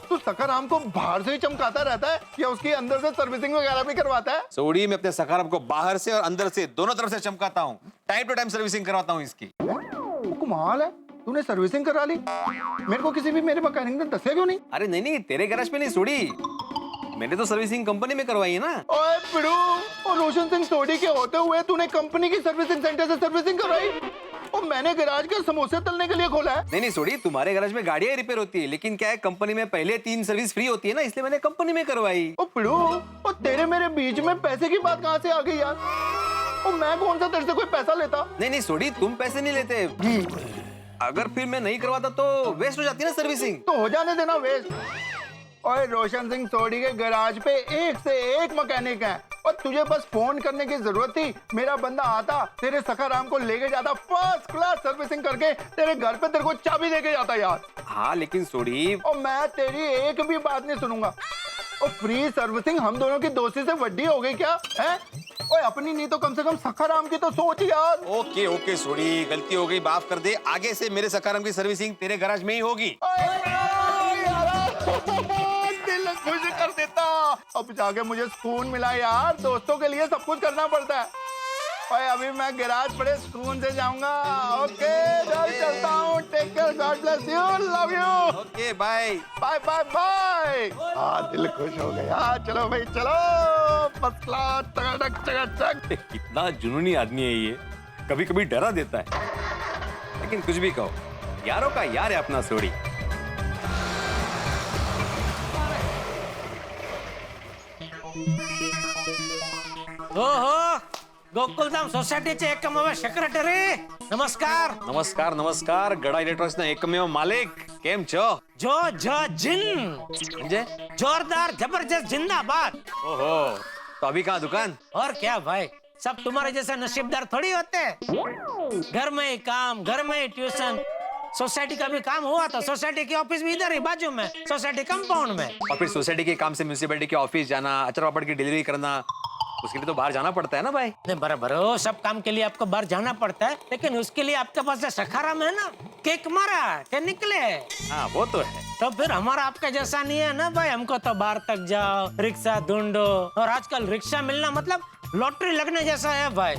तू सखाराम को बाहर से ही चमकाता रहता है या उसकी अंदर से सर्विसिंग वगैरह भी करवाता है?
सोड़ी, मैं अपने सखाराम को बाहर से और अंदर से दोनों तरफ से चमकाता हूँ, टाइम टू टाइम सर्विसिंग करवाता हूँ इसकी।
कमाल है, तूने सर्विसिंग करा ली, मेरे को किसी भी मेरे मैकेनिक ने दसिया क्यों नहीं?
अरे नहीं नहीं, तेरे गैराज पे नहीं सोड़ी, मैंने तो सर्विसिंग कंपनी में करवाई है ना।
ओए पिड़ू, और रोशन सिंह सोडी के होते हुए तूने कंपनी की सर्विसिंग सेंटर से सर्विसिंग करवाई, और मैंने गैराज के समोसे तलने के लिए खोला है।
नहीं नहीं सोड़ी, तुम्हारे गैराज में गाड़ियां रिपेयर होती है, लेकिन क्या है, कंपनी में पहले 3 सर्विस फ्री होती है ना, इसलिए मैंने कंपनी में करवाई।
ओ पिड़ू, और तेरे मेरे बीच में पैसे की बात कहाँ से आ गई यार? और मैं कौन सा तेरे से कोई पैसा लेता?
नहीं नहीं सोड़ी, तुम पैसे नहीं लेते, अगर फिर मैं नहीं करवाता तो वेस्ट हो जाती है ना सर्विसिंग।
तो हो जाने देना वेस्ट। और रोशन सिंह सोडी के गैराज पे एक से एक मैकेनिक है, और तुझे बस फोन करने की जरूरत थी, मेरा बंदा आता, तेरे सखाराम को लेके जाता, फर्स्ट क्लास सर्विसिंग करके तेरे घर पे तेरे को चाबी देके जाता यार।
हाँ लेकिन सोडी,
और मैं तेरी एक भी बात नहीं सुनूंगा। और फ्री सर्विसिंग हम दोनों की दोस्ती से वड्डी हो गई क्या है? ओए अपनी नहीं तो कम से कम सखाराम की तो सोच यार।
ओके ओके सोडी, गलती हो गई, माफ कर दे, आगे से मेरे सखाराम की सर्विसिंग तेरे गैराज में ही होगी।
दिल खुश कर देता, अब जाके मुझे सुकून मिला यार, दोस्तों के लिए सब कुछ करना पड़ता है। ओए अभी मैं गैराज बड़े सुकून से जाऊंगा। ओके चलता हूँ, take care, God bless you, love you.
Okay bye.
Bye bye bye. हाँ दिल खुश हो गया। चलो भाई चलो, फर्स्ट क्लास, चकाचक चकाचक।
कितना जुनूनी आदमी है ये, कभी कभी डरा देता है, लेकिन कुछ भी कहो, यारों का यार है अपना सोडी।
ओहो, गोकुलधाम सोसायटीचे एकमेव सेक्रेटरी, नमस्कार.
नमस्कार नमस्कार, गड़ा इलेक्ट्रॉनिक्सना एकमेव मालिक, केम छो?
जो जिन
म्हणजे?
जोरदार जबरदस्त जिंदाबाद.
ओहो, तो अभी कहाँ दुकान?
और क्या भाई, सब तुम्हारे जैसे नसीबदार थोड़ी होते हैं। घर में ही काम, घर में ही ट्यूशन, सोसाइटी का भी काम हुआ तो सोसाइटी के ऑफिस भी इधर ही बाजू में, सोसाइटी कंपाउंड में।
और फिर सोसाइटी के काम से म्यूनिसिपैलिटी के ऑफिस जाना, अचार पापड़ की डिलीवरी करना, उसके लिए तो बाहर जाना पड़ता है ना भाई।
नहीं बराबर हो, सब काम के लिए आपको बाहर जाना पड़ता है, लेकिन उसके लिए आपके पास जो सखाराम है ना, केक मारा के निकले।
हाँ वो तो है।
तो फिर हमारा आपका जैसा नहीं है ना भाई, हमको तो बाहर तक जाओ, रिक्शा ढूंढो, और आजकल रिक्शा मिलना मतलब लॉटरी लगने जैसा है भाई।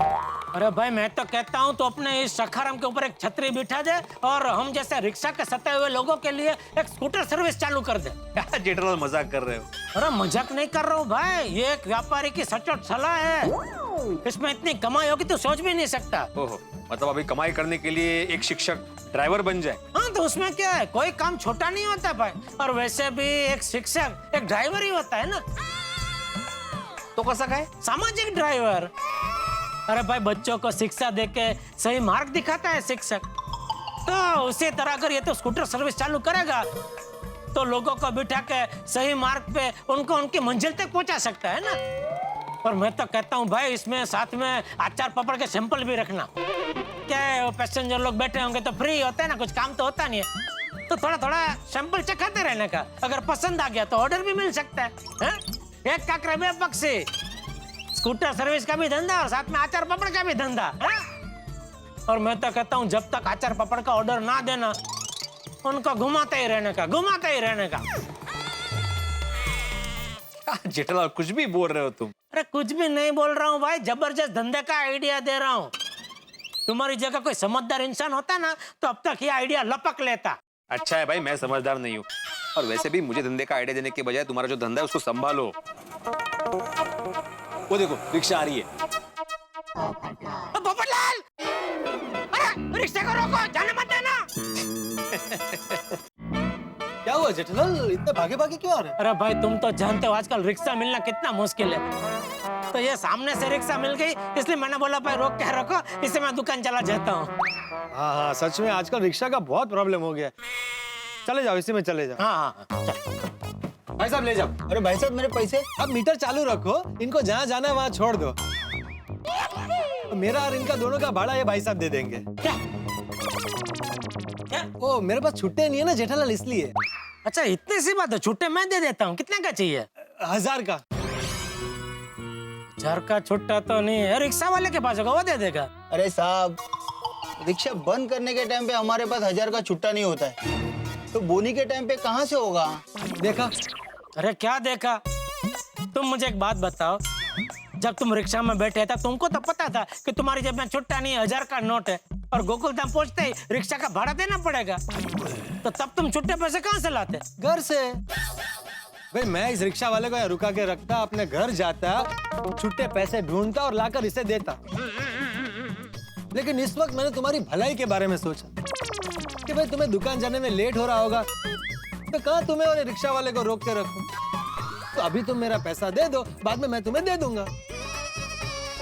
अरे भाई मैं तो कहता हूँ तो अपने इस सखाराम के ऊपर एक छतरी बिठा दे और हम जैसे रिक्शा के सते हुए लोगों के लिए एक स्कूटर सर्विस चालू कर दे।
जेठालाल मजाक कर रहे हो?
अरे मजाक नहीं कर रहा हूँ भाई, ये एक व्यापारी की सचोट सलाह है। इसमें इतनी कमाई होगी तो सोच भी नहीं सकता।
ओहो, मतलब अभी कमाई करने के लिए एक शिक्षक ड्राइवर बन जाए?
हाँ तो उसमें क्या है, कोई काम छोटा नहीं होता भाई। और वैसे भी एक शिक्षक एक ड्राइवर ही होता है ना।
तो कैसा है?
सामाजिक ड्राइवर। अरे भाई बच्चों को शिक्षा देके सही मार्ग दिखाता है शिक्षक। तो उसी तरह अगर ये तो स्कूटर सर्विस चालू करेगा तो लोगों को बिठा के सही मार्ग पे उनको उनकी मंजिल तक पहुंचा सकता है ना। और मैं तो कहता हूँ भाई इसमें साथ में अचार पापड़ के सैंपल भी रखना। क्या है, पैसेंजर लोग बैठे होंगे तो फ्री होता है ना, कुछ काम तो होता नहीं है, तो थोड़ा थोड़ा सैंपल चखाते रहने का। अगर पसंद आ गया तो ऑर्डर भी मिल सकता है? एक काकरे में पक्षी, स्कूटर सर्विस का भी धंधा और साथ में अचार पापड़ का भी धंधा है? और मैं तो कहता हूँ जब तक अचार पापड़ का ऑर्डर ना देना, उनको घुमाते ही रहने का, घुमाते ही रहने का।
जेठालाल कुछ भी बोल रहे हो तुम?
अरे कुछ भी नहीं बोल रहा हूँ भाई, जबरदस्त धंधे का आइडिया दे रहा हूँ। तुम्हारी जगह कोई समझदार इंसान होता ना तो अब तक ये आइडिया लपक लेता।
अच्छा है भाई, मैं समझदार नहीं हूँ, और वैसे भी मुझे धंधे का आइडिया देने के बजाय तुम्हारा जो धंधा है उसको संभालो। वो देखो रिक्शा आ रही है।
पोपटलाल, अरे रिक्शा को रोको, जाने मत देना।
क्या हुआ जेठालाल, इतने भागे भागे क्यों आ रहे?
अरे भाई तुम तो जानते हो आजकल रिक्शा मिलना कितना मुश्किल है, तो ये सामने से रिक्शा मिल गई इसलिए मैंने बोला भाई रोक के रखो, इससे मैं दुकान चला जाता हूँ।
हाँ हाँ सच में आजकल रिक्शा का बहुत प्रॉब्लम हो गया है। चले जाओ, इसी में चले जाओ।
हाँ चल।
भाई साहब ले जाओ। अरे भाई साहब मेरे पैसे? अब मीटर चालू रखो, इनको जहाँ जाना है वहाँ छोड़ दो। मेरा और इनका दोनों का भाड़ा ये भाई साहब दे देंगे।
क्या?
ओ मेरे पास छुट्टे नहीं है ना जेठालाल, इसलिए।
अच्छा इतनी सी बात है, छुट्टे मैं दे देता हूँ। कितने का चाहिए?
1000 का।
1000 का छुट्टा तो नहीं है, रिक्शा वाले के पास होगा, वो दे देगा।
अरे साहब रिक्शा बंद करने के टाइम पे हमारे पास 1000 का छुट्टा नहीं होता है, तो बोनी के टाइम पे कहाँ से होगा?
देखा?
अरे क्या देखा? तुम मुझे एक बात बताओ, जब तुम रिक्शा में बैठे था तुमको तो पता था कि तुम्हारी जेब में छुट्टा नहीं है, 1000 का नोट है, और गोकुलधाम पहुंचते ही रिक्शा का भाड़ा देना पड़ेगा, तो तब तुम छुट्टे पैसे कहाँ से लाते?
घर से। भाई मैं इस रिक्शा वाले को यहाँ रुका के रखता, अपने घर जाता, छुट्टे पैसे ढूंढता और लाकर इसे देता। लेकिन इस वक्त मैंने तुम्हारी भलाई के बारे में सोचा कि भाई तुम्हें दुकान जाने में लेट हो रहा होगा, तो कहाँ तुम्हें और रिक्शा वाले को रोक के रखूं? तो अभी तुम मेरा पैसा दे दो, बाद में मैं तुम्हें दे दूंगा।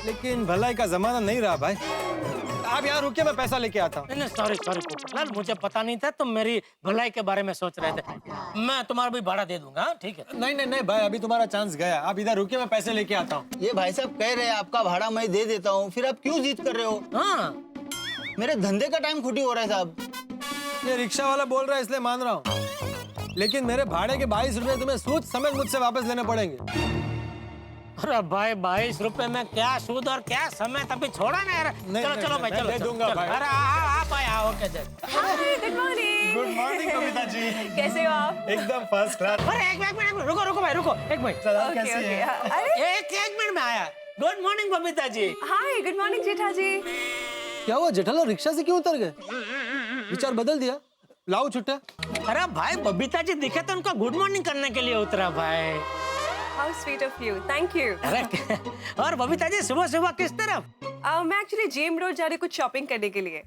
लेकिन भलाई का जमाना नहीं रहा भाई। आप यहाँ रुकिए, मैं पैसा लेके आता हूँ।
नहीं सॉरी पोपटलाल, मुझे पता नहीं था तुम मेरी भलाई के बारे में सोच रहे थे। मैं तुम्हारा भी भाड़ा दे दूंगा, ठीक है?
नहीं भाई, अभी तुम्हारा चांस गया। आप इधर रुकिए, मैं पैसे लेके आता हूँ।
ये भाई साहब कह रहे हैं आपका भाड़ा मैं दे देता हूँ, फिर आप क्यों जिद कर रहे हो?
हाँ
मेरे धंधे का टाइम खुटी हो रहा है साहब।
ये रिक्शा वाला बोल रहा है इसलिए मान रहा हूँ, लेकिन मेरे भाड़े के 22 रुपए तुम्हें सूद समेत मुझसे वापस लेने पड़ेंगे।
अरे भाई 22 रुपए में क्या सूद और क्या समय, तभी छोड़ा ना यार। चलो भाई, चलो
दे दूंगा भाई।
अरे हाँ भाई, ओके जय।
Good morning.
Good morning Kavita ji.
कैसे हो आप?
एकदम फर्स्ट क्लास।
अरे एक मिनट रुको भाई, रुको एक मिनट।
ओके, एक मिनट में आया।
Good morning Babita ji.
हाय, गुड मॉर्निंग जेठा जी।
क्या हुआ जेठालाल, रिक्शा से क्यों उतर गए? विचार बदल दिया? लाओ छुट्टा।
अरे भाई बबीता जी दिखे तो उनको गुड मॉर्निंग करने के लिए उतरा भाई।
How sweet of you, thank you.
अरे और बबीता जी सुबह सुबह किस तरफ?
मैं एक्चुअली जेम रोड जा रही कुछ शॉपिंग करने के लिए।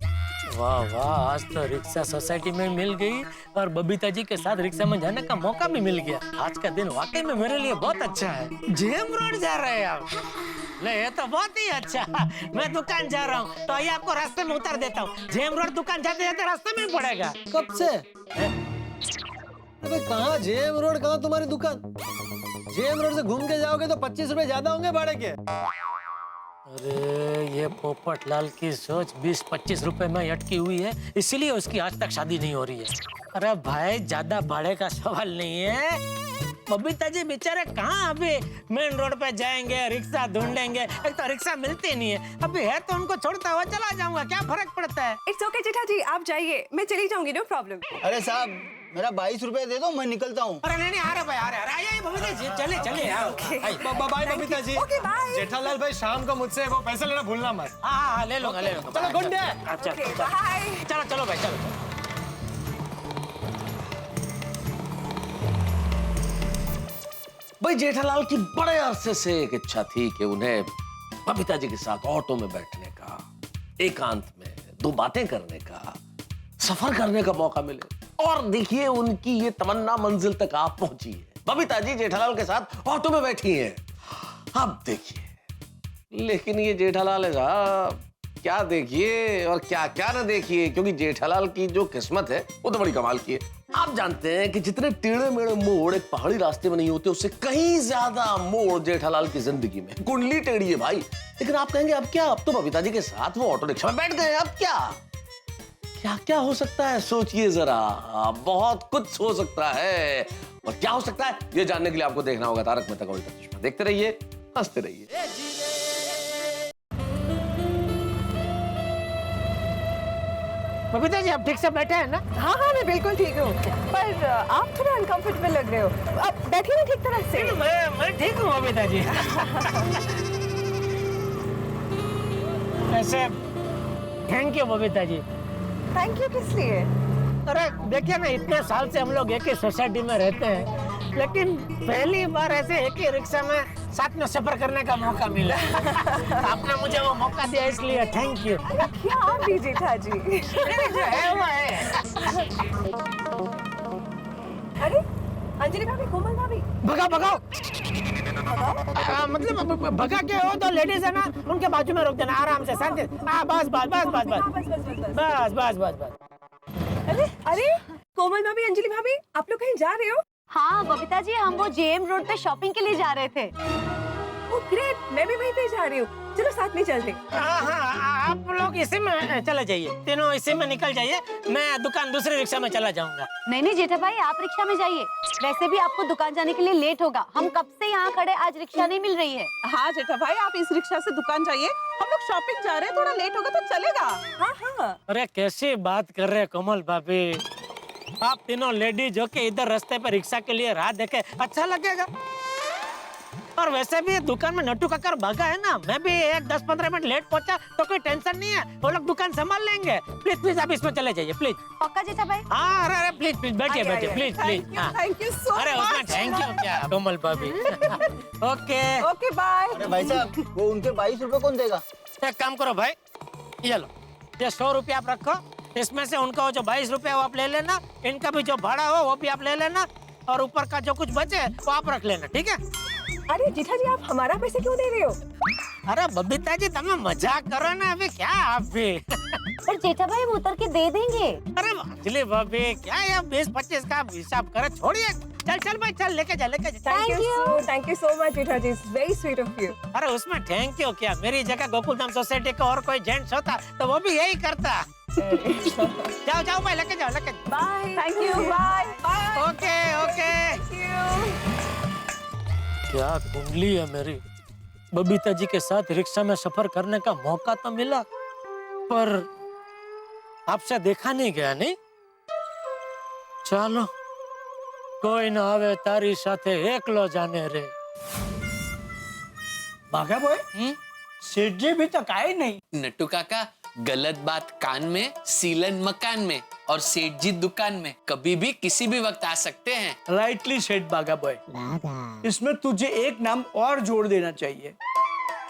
वाह वाह, आज तो रिक्शा सोसाइटी में मिल गई और बबीता जी के साथ रिक्शा में जाने का मौका भी मिल गया। आज का दिन वाकई में मेरे लिए बहुत अच्छा है। जेम रोड जा रहे हैं आप? ले ये तो बहुत ही अच्छा। मैं दुकान जा रहा हूँ तो ये आपको रास्ते में उतार देता हूँ। जेम रोड दुकान जाते जाते रास्ते में ही पड़ेगा।
कब से? अबे कहाँ जेम रोड, कहाँ तुम्हारी दुकान? जेम रोड से घूम के जाओगे तो 25 रुपए ज्यादा होंगे भाड़े के।
अरे ये पोपट लाल की सोच 20-25 रुपए में अटकी हुई है, इसीलिए उसकी आज तक शादी नहीं हो रही है। अरे भाई ज्यादा भाड़े का सवाल नहीं है। बबीता जी बेचारे कहाँ अभी मेन रोड पे जाएंगे, रिक्शा ढूंढेंगे, एक तो रिक्शा मिलती नहीं है। अभी है तो उनको छोड़ता हुआ चला जाऊंगा, क्या फर्क पड़ता है।
इट्स ओके जेठा जी, आप जाइए, मैं चली जाऊंगी, नो प्रॉब्लम।
अरे साहब मेरा 22 रुपए दे दो, मैं निकलता हूँ।
अरे नहीं आ रहे भाई, आ रहे आइए बबीता जी, चले चले यार।
Bye Babita ji.
Okay bye.
Jethalal भाई शाम को मुझसे वो पैसा लेना भूलना मत।
हाँ ले लूंगा ले लूंगा।
चलो गुड डे।
अच्छा
बाय।
चलो चलो भाई चलो।
भाई जेठालाल की बड़े अरसे से एक इच्छा थी कि उन्हें बबीता जी के साथ ऑटो में बैठने का, एकांत में दो बातें करने का, सफर करने का मौका मिले। और देखिए उनकी ये तमन्ना मंजिल तक आप पहुंची है। बबीता जी जेठालाल के साथ ऑटो में बैठी हैं। अब देखिए, लेकिन ये जेठालाल है साहब, क्या देखिए और क्या क्या ना देखिए, क्योंकि जेठालाल की जो किस्मत है वो तो बड़ी कमाल की है। आप जानते हैं कि जितने टेढ़े मेढ़े मोड़ एक पहाड़ी रास्ते में नहीं होते, उससे कहीं ज्यादा मोड़ जेठालाल की जिंदगी में कुंडली टेढ़ी है भाई। लेकिन आप कहेंगे अब क्या, अब तो बबीता जी के साथ वो ऑटो रिक्शा में बैठ गए, अब क्या क्या क्या हो सकता है? सोचिए जरा, बहुत कुछ हो सकता है। और क्या हो सकता है ये जानने के लिए आपको देखना होगा तारक मेहता का उल्टा चश्मा। देखते रहिए, हंसते रहिए।
बबीता जी आप ठीक से बैठे हैं ना?
हाँ हाँ मैं बिल्कुल ठीक हूँ, पर आप थोड़ा अनकंफर्टेबल लग रहे हो। आप बैठिए ना ठीक तरह से।
मैं ठीक हूँ बबीता जी। ऐसे thank you Babita ji.
Thank you किस लिए?
अरे देखिए ना, इतने साल से हम लोग एक ही सोसाइटी में रहते हैं, लेकिन पहली बार ऐसे एक ही रिक्शा में साथ में सफर करने का मौका मिला। आपने मुझे वो मौका दिया, इसलिए थैंक यू।
क्या आप भी जेठा जी?
जो है वो है।
अरे अंजलि भाभी, कोमल भाभी।
भगा भगाओ। मतलब भगा के हो तो लेडीज है ना, उनके बाजू में रोक देना आराम से, शांति। बस बस बस बस बस बस बस बस।
अरे कोमल भाभी, अंजलि भाभी, आप लोग कहीं जा रहे हो?
हाँ बबीता जी, हम वो जेम रोड पे शॉपिंग के लिए जा रहे थे।
ओह ग्रेट, मैं भी वहीं पे जा रही हूँ, चलो साथ में चलते।
हाँ आप लोग इसी में चले जाइए, तीनों इसी में निकल जाइए, मैं दुकान दूसरी रिक्शा में चला जाऊंगा।
नहीं नहीं जेठा भाई, आप रिक्शा में जाइए, वैसे भी आपको दुकान जाने के लिए लेट होगा। हम कब से यहाँ खड़े, आज रिक्शा नहीं मिल रही है।
हाँ जेठा भाई, आप इस रिक्शा से दुकान जाइए, हम लोग शॉपिंग जा रहे हैं, थोड़ा लेट होगा तो चलेगा। हाँ हाँ।
अरे कैसी बात कर रहे हैं कोमल भाभी, आप तीनों लेडीज जो के इधर रास्ते पे रिक्शा के लिए राह देखे अच्छा लगेगा। और वैसे भी दुकान में नट्टू काकर भागा है ना, मैं भी 10-15 मिनट लेट पहुंचा तो कोई टेंशन नहीं है, वो लोग दुकान संभाल लेंगे। प्लीज प्लीज आप इसमें चले जाइए प्लीज।
पक्का जेठा भाई?
हाँ अरे अरे प्लीज प्लीज बैठिए बैठिए please please.
Thank you so much.
अरे उसमें थैंक यू क्या कोमल भाभी। Okay
okay bye.
अरे भाई साहब वो उनके 22 रुपए कौन देगा?
एक काम करो भाई, ये लो, ये 100 रुपया आप रखो, इसमें से उनका जो 22 रुपया वो आप ले लेना, इनका भी जो भाड़ा हो वो भी आप ले लेना, और ऊपर का जो कुछ बचे वो आप रख लेना, ठीक है?
अरे जेठा जी, आप हमारा पैसे क्यों दे रहे हो?
अरे बबीता जी तमें मजाक करो ना, अभी क्या आप भी।
पर जेठा भाई वो उतर के दे देंगे।
अरे अंजलि भाभी क्या ये 20-25 का हिसाब करे, छोड़िए। चल चल भाई चल, लेके जा लेके जा।
Thank you so much Jetha ji, it's very sweet of you.
अरे उसमें थैंक यू क्या, मेरी जगह गोकुलधाम सोसाइटी का और कोई जेंट्स होता तो वो भी यही करता। जाओ जाओ भाई, लेके जाओ लेके।
Bye. Thank you, bye bye.
Okay okay. क्या कुंडली है मेरी, बबीता जी के साथ रिक्शा में सफर करने का मौका तो मिला, पर आपसे देखा नहीं गया। नहीं चलो कोई ना आवे तारी साथे एकलो जाने रे।
भागा बॉय सेठ जी भी तक आए नहीं।
नट्टू काका, गलत बात कान में, सीलन मकान में, और सेठ जी दुकान में कभी भी किसी भी वक्त आ सकते हैं।
राइटली सेठ बागा बॉय। इसमें तुझे एक नाम और जोड़ देना चाहिए।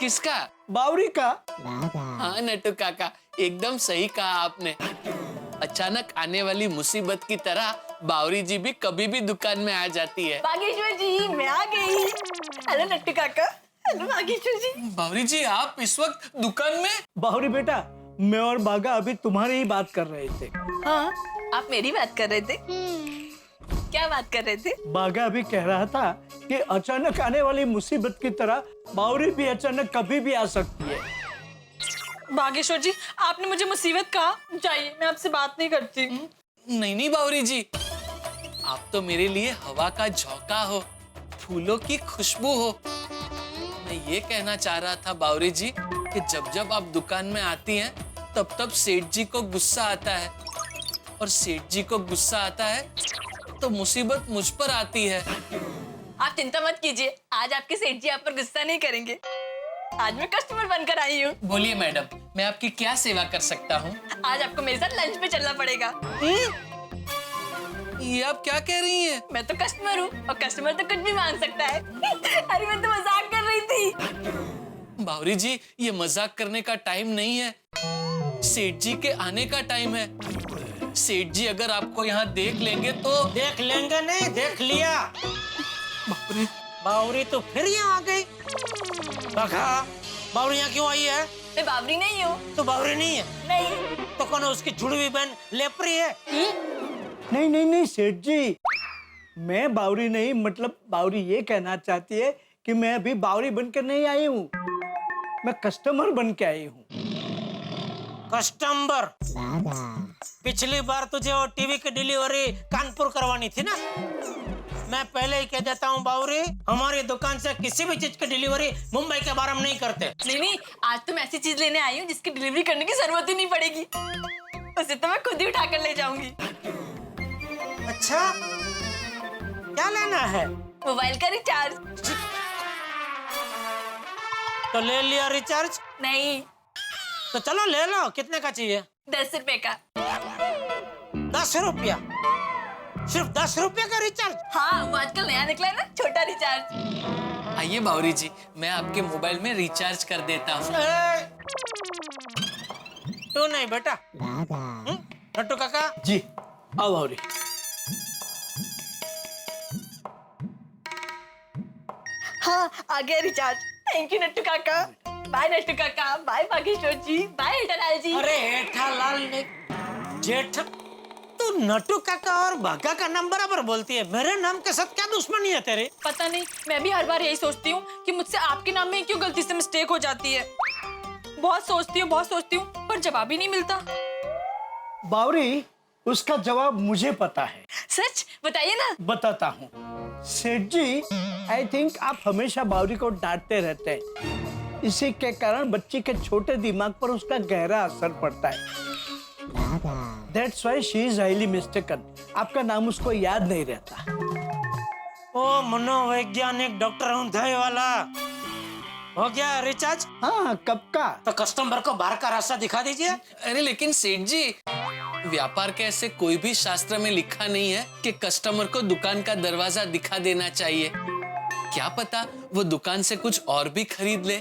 किसका?
बावरी का।
हाँ नट्टू काका, एकदम सही कहा आपने। अचानक आने वाली मुसीबत की तरह बावरी जी भी कभी भी दुकान में आ जाती है।
बागेश्वर जी, मैं आ गई। हेलो नट्टू काका। हेलो बागेश्वर जी।
बावरी जी, आप इस वक्त दुकान में?
बावरी बेटा, मैं और बागा अभी तुम्हारी ही बात कर रहे थे।
हाँ, आप मेरी बात कर रहे थे? क्या बात कर रहे थे?
बागा अभी कह रहा था कि अचानक आने वाली मुसीबत की तरह बावरी भी अचानक कभी भी आ सकती है।
बागेश्वर जी, आपने मुझे मुसीबत कहा। जाइए, मैं आपसे बात नहीं करती।
नहीं नहीं बावरी जी, आप तो मेरे लिए हवा का झोंका हो, फूलों की खुशबू हो। मैं ये कहना चाह रहा था बावरी जी कि जब जब आप दुकान में आती हैं तब तब सेठ जी को गुस्सा आता है, और सेठ जी को गुस्सा आता है तो मुसीबत मुझ पर आती है।
आप चिंता मत कीजिए, आज आपके सेठ जी आप पर गुस्सा नहीं करेंगे। आज मैं कस्टमर बनकर आई हूँ।
बोलिए मैडम, मैं आपकी क्या सेवा कर सकता हूँ?
आज आपको मेरे साथ लंच पे चलना पड़ेगा।
ये आप क्या कह रही हैं?
मैं तो कस्टमर हूँ और कस्टमर तो कुछ भी मांग सकता है। अरे मैं तो मजाक कर रही थी।
बावरी जी, ये मजाक करने का टाइम नहीं है, सेठ जी के आने का टाइम है। सेठ जी अगर आपको यहाँ देख लेंगे तो।
देख लेंगे नहीं, देख लिया। बावरी तो फिर यहाँ आ गई। बावरी यहाँ क्यों आई है?
मैं बावरी नहीं हूँ।
तो बावरी नहीं है?
नहीं।
तो कौन है उसकी जुड़वी बहन लेपरी है?
नहीं नहीं नहीं सेठ जी, मैं बावरी नहीं, मतलब बावरी ये कहना चाहती है कि मैं अभी बावरी बनकर नहीं आई हूँ, मैं कस्टमर बन के आई हूँ।
कस्टमर? पिछली बार तुझे वो टीवी की डिलीवरी कानपुर करवानी थी ना। मैं पहले ही कह देता हूँ बावरी, हमारी दुकान से किसी भी चीज की डिलीवरी मुंबई के बारे में नहीं करते।
नहीं, आज तो मैं ऐसी चीज लेने आई हूँ जिसकी डिलीवरी करने की जरूरत ही नहीं पड़ेगी। उसे तो मैं खुद ही उठा कर ले जाऊंगी।
अच्छा, क्या लेना है?
मोबाइल का रिचार्ज।
तो ले लिया रिचार्ज?
नहीं।
तो चलो ले लो, कितने का चाहिए?
10 रुपए का।
10 रुपया? सिर्फ 10 रुपया का रिचार्ज?
हाँ, वो आजकल नया निकला है ना, छोटा रिचार्ज।
आइए बावरी जी, मैं आपके मोबाइल में रिचार्ज कर देता हूँ।
तू नहीं बेटा। नट्टू काका
जी, आओ बावरी।
हाँ, आ गया रिचार्ज। थैंक यू नट्टू काका। बाय नट्टू काका, बाय बागेश्वर जी, बाय हेठालाल जी।
अरे हेठालाल ने जेठ, तू नट्टू काका और भागा का नाम बराबर बोलती है। मेरे नाम के साथ क्या दुश्मनी है तेरे?
पता नहीं, मैं भी हर बार यही सोचती हूँ कि मुझसे आपके नाम में क्यों गलती से मिस्टेक हो जाती है। बहुत सोचती हूँ, पर जवाब ही नहीं मिलता।
बावरी, उसका जवाब मुझे पता है।
सच? बताइए ना।
बताता हूँ। सेठ जी, आई थिंक आप हमेशा बावरी को डांटते रहते हैं, इसी के कारण बच्ची के छोटे दिमाग पर उसका गहरा असर पड़ता है। That's why she is highly mistaken. आपका नाम उसको याद नहीं रहता।
ओ मनोवैज्ञानिक डॉक्टर अंधाई वाला, हो गया रिचार्ज?
हाँ, कब का?
तो कस्टमर को बाहर का रास्ता दिखा दीजिए।
अरे लेकिन सेठ जी, व्यापार के ऐसे कोई भी शास्त्र में लिखा नहीं है कि कस्टमर को दुकान का दरवाजा दिखा देना चाहिए। क्या पता वो दुकान से कुछ और भी खरीद ले।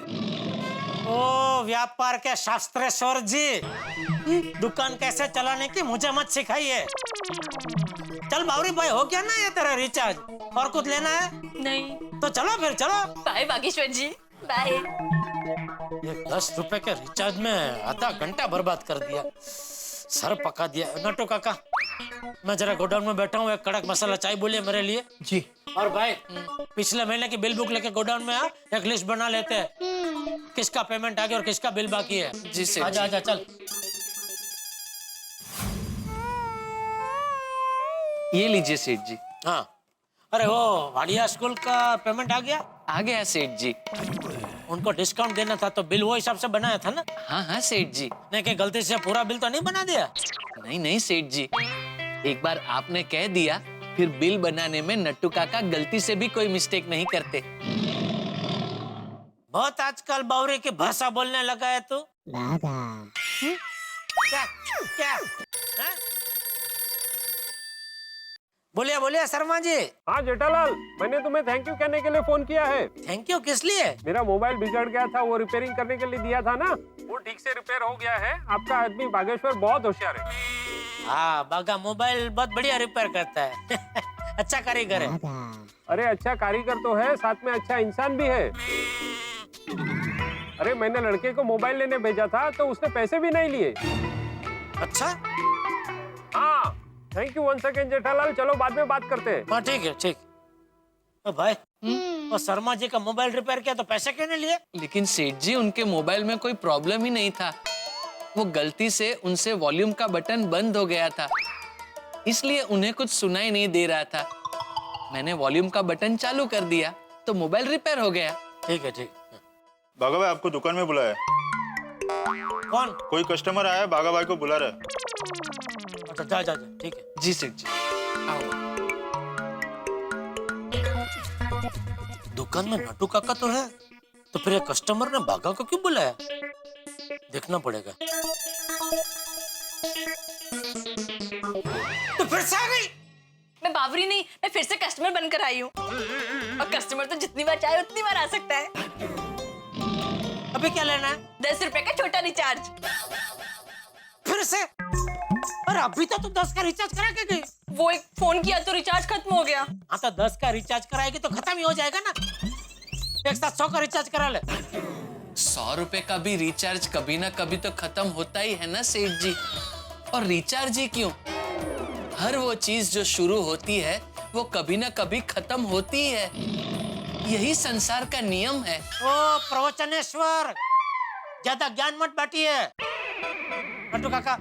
ओ व्यापार के शास्त्रेश्वर जी, दुकान कैसे चलाने की मुझे मत सिखाइए। चल बावरी भाई, हो गया ना ये तेरा रिचार्ज? और कुछ लेना है?
नहीं।
तो चलो फिर, चलो।
बाय बागेश्वर जी, बाय।
ये 10 रुपए के रिचार्ज में आधा घंटा बर्बाद कर दिया, सर पका दिया। नट्टू काका, मैं जरा गोडाउन में बैठा हूँ, एक कड़क मसाला चाय बोलिए मेरे लिए।
जी।
और भाई, पिछले महीने की बिल बुक लेके गोडाउन में आ, एक लिस्ट बना लेते हैं, किसका पेमेंट आ गया और किसका बिल बाकी है।
जी सेठ।
आजा आजा, चल।
ये लीजिए सेठ जी।
हाँ, अरे वो वाडिया स्कूल का पेमेंट आ गया?
आ गया सेठ जी।
उनको डिस्काउंट देना था तो बिल वो हिसाब से बनाया था ना?
हाँ हाँ सेठ जी।
नहीं कि गलती से पूरा बिल तो नहीं बना दिया?
नहीं नहीं सेठ जी, एक बार आपने कह दिया, फिर बिल बनाने में नट्टू काका गलती से भी कोई मिस्टेक नहीं करते।
बहुत आजकल बावरी की भाषा बोलने लगा है तू। क्या क्या हाँ? बोलिए बोलिए शर्मा जी।
हाँ जेठालाल, मैंने तुम्हें थैंक यू कहने के लिए फोन किया है।
थैंक यू किस लिए?
मेरा मोबाइल बिगड़ गया था, वो रिपेयरिंग करने के लिए दिया था ना, वो ठीक से रिपेयर हो गया है। आपका आदमी बागेश्वर बहुत होशियार है।
हाँ, बागा मोबाइल बहुत बढ़िया रिपेयर करता है। अच्छा कारीगर है।
अरे अच्छा कारीगर तो है, साथ में अच्छा इंसान भी है। अरे मैंने लड़के को मोबाइल लेने भेजा था तो उसने पैसे भी नहीं लिए।
अच्छा?
हाँ, thank you once again Jethalal. चलो बाद में बात करते हैं।
हाँ ठीक है, ठीक। भाई वो शर्मा जी का मोबाइल रिपेयर किया तो पैसे क्यों नहीं लिए?
लेकिन सेठ जी, उनके मोबाइल में कोई प्रॉब्लम ही नहीं था। वो गलती से उनसे वॉल्यूम का बटन बंद हो गया था, इसलिए उन्हें कुछ सुनाई नहीं दे रहा था। मैंने वॉल्यूम का बटन चालू कर दिया तो मोबाइल रिपेयर हो गया।
ठीक है, ठीक।
बागा भाई आपको दुकान में बुलाया है।
कौन?
कोई कस्टमर आया है, बागा भाई को बुला रहा है।
अच्छा जा जा जा, ठीक है।
जी सेठ जी। आओ।
दुकान में नटू काका तो है, तो फिर कस्टमर ने बागा को क्यों बुलाया? देखना पड़ेगा। तो फिर से आ गई?
मैं बावरी नहीं, मैं फिर से कस्टमर बनकर आई हूँ। और कस्टमर तो जितनी बार चाहे उतनी बार आ सकता है।
अभी क्या लेना है?
10 रुपए का छोटा रिचार्ज।
फिर से? और अभी तो 10 का रिचार्ज करा के गई।
वो एक फोन किया तो रिचार्ज खत्म हो गया।
हाँ तो 10 का रिचार्ज कराएगी तो खत्म ही हो जाएगा ना। एक साथ 100 का रिचार्ज करा ले।
100 रुपए का भी रिचार्ज कभी ना कभी तो खत्म होता ही है ना सेठ जी। और रिचार्ज ही क्यों, हर वो चीज जो शुरू होती है वो कभी ना कभी खत्म होती है। यही संसार का नियम है।
ओ प्रवचनेश्वर, ज्यादा ज्ञान मत बांटिए। नटू काका,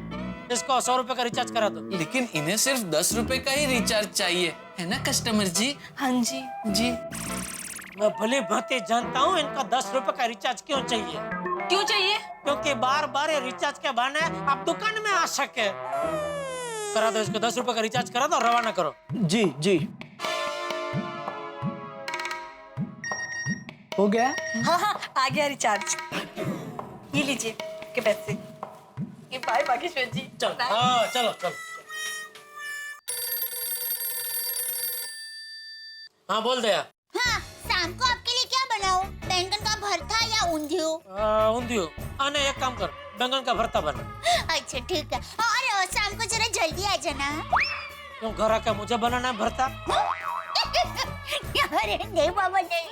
इसको 100 रुपए का रिचार्ज करा दो।
लेकिन इन्हें सिर्फ 10 रुपए का ही रिचार्ज चाहिए, है ना कस्टमर जी?
हाँ जी।
जी।
मैं भली भांति जानता हूँ इनका 10 रुपए का रिचार्ज क्यों चाहिए।
क्यों चाहिए?
क्योंकि बार बार ये रिचार्ज के बहाने आप दुकान में आ सके। करा दो इसको, 10 रुपए का रिचार्ज करा दो और रवाना करो।
जी जी। हो गया?
हाँ हाँ, आ गया रिचार्ज। ये लीजिए के पैसे। ये बाय बागेश्वर जी।
चल, हाँ चलो चलो। हाँ बोल दया।
हाँ, शाम को आपके लिए क्या बनाऊं? बैंगन का भरता या ऊंधियो?
ऊंधियो। आने एक काम कर, बैंगन का भरता बना।
अच्छा ठीक है। और शाम को जरा जल्दी आ जाना।
क्यों, घर आके मुझे बनाना है भरता?
अरे नहीं बाबा नहीं,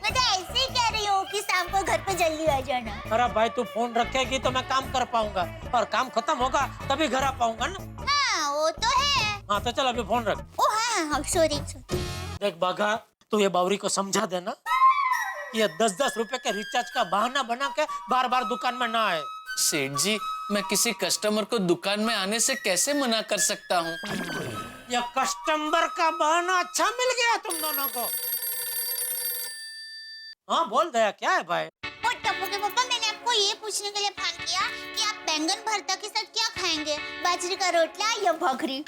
मैं तो ऐसे ही कह रही हूँ कि शाम को घर पे जल्दी आ जाना।
अरे भाई तू फोन रखेगी तो मैं काम कर पाऊंगा, और काम खत्म होगा तभी घर आ पाऊंगा ना।
हाँ वो तो है।
हाँ तो चल अभी फोन रख।
ओ हाँ, सॉरी।
देख बाघा, तू ये बावरी को समझा देना, ये 10-10 रुपए के रिचार्ज का बहाना बना के बार बार दुकान में ना आए।
सेठ जी, मैं किसी कस्टमर को दुकान में आने से कैसे मना कर सकता हूँ?
ये कस्टमर का बहाना अच्छा मिल गया तुम दोनों को। हाँ बोल दया, क्या है भाई?
और टप्पू के पापा, मैंने आपको ये पूछने के लिए फोन किया कि आप बैंगन भरता के साथ क्या खाएंगे, बाजरे का रोटला या भाकरी?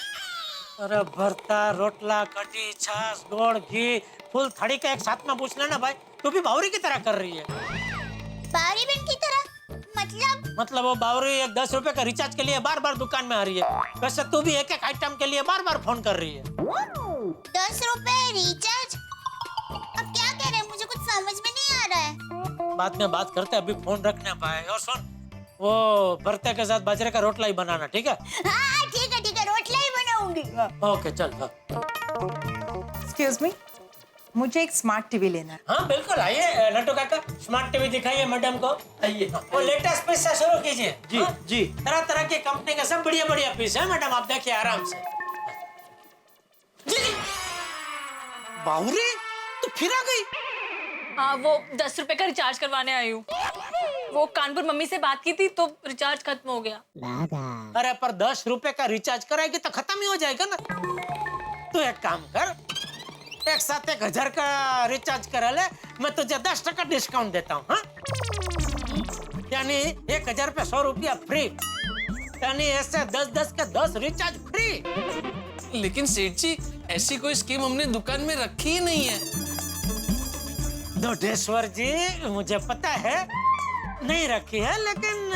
अरे भरता, रोटला, कटी, छाछ, गोड़, घी, फुल थड़ी का एक साथ में पूछ लेना भाई। तू भी बावरी की तरह कर रही है।
बावरी बहन की तरह?
मतलब वो बावरी एक 10 रुपए का रिचार्ज के लिए बार बार दुकान में आ रही है, वैसे तू भी एक एक आइटम के लिए बार बार फोन कर रही है।
10 रुपए रिचार्ज? अब क्या कह रहे हैं, मुझे कुछ समझ में नहीं आ रहा है।
बाद में बात करते, अभी फोन रखना भाई। और सुन, वो भरते के साथ बाजरे का रोटला ही बनाना, ठीक है?
हाँ ठीक है, रोटला ही बनाऊंगी।
ओके चल।
एक्सक्यूज मी, मुझे एक स्मार्ट टीवी लेना है।
हाँ बिल्कुल, आइए नटू काका, स्मार्ट टीवी दिखाइए मैडम को। आइए, वो लेटेस्ट पीस से शुरू कीजिए।
जी
हाँ?
जी।
तरह तरह की कंपनी के सब बढ़िया बढ़िया पीस है मैडम, आप देखिए आराम से। जी जी। बावरी तू फिर आ गई?
हाँ, वो 10 रुपए का रिचार्ज करवाने आई हूँ। वो कानपुर मम्मी से बात की थी तो रिचार्ज खत्म हो गया।
अरे पर 10 रुपए का रिचार्ज कराएगी तो खत्म ही हो जाएगा ना। तू एक काम कर, एक साथ 1000 का रिचार्ज करा ले, मैं तुझे 10% डिस्काउंट देता हूँ। हाँ? यानी 1000 पे 100 रुपया फ्री, यानी ऐसे 10-10 के 10 रिचार्ज फ्री।
लेकिन सेठ जी, ऐसी कोई स्कीम हमने दुकान में रखी ही नहीं है।
दोडेश्वर जी, मुझे पता है नहीं रखी है, लेकिन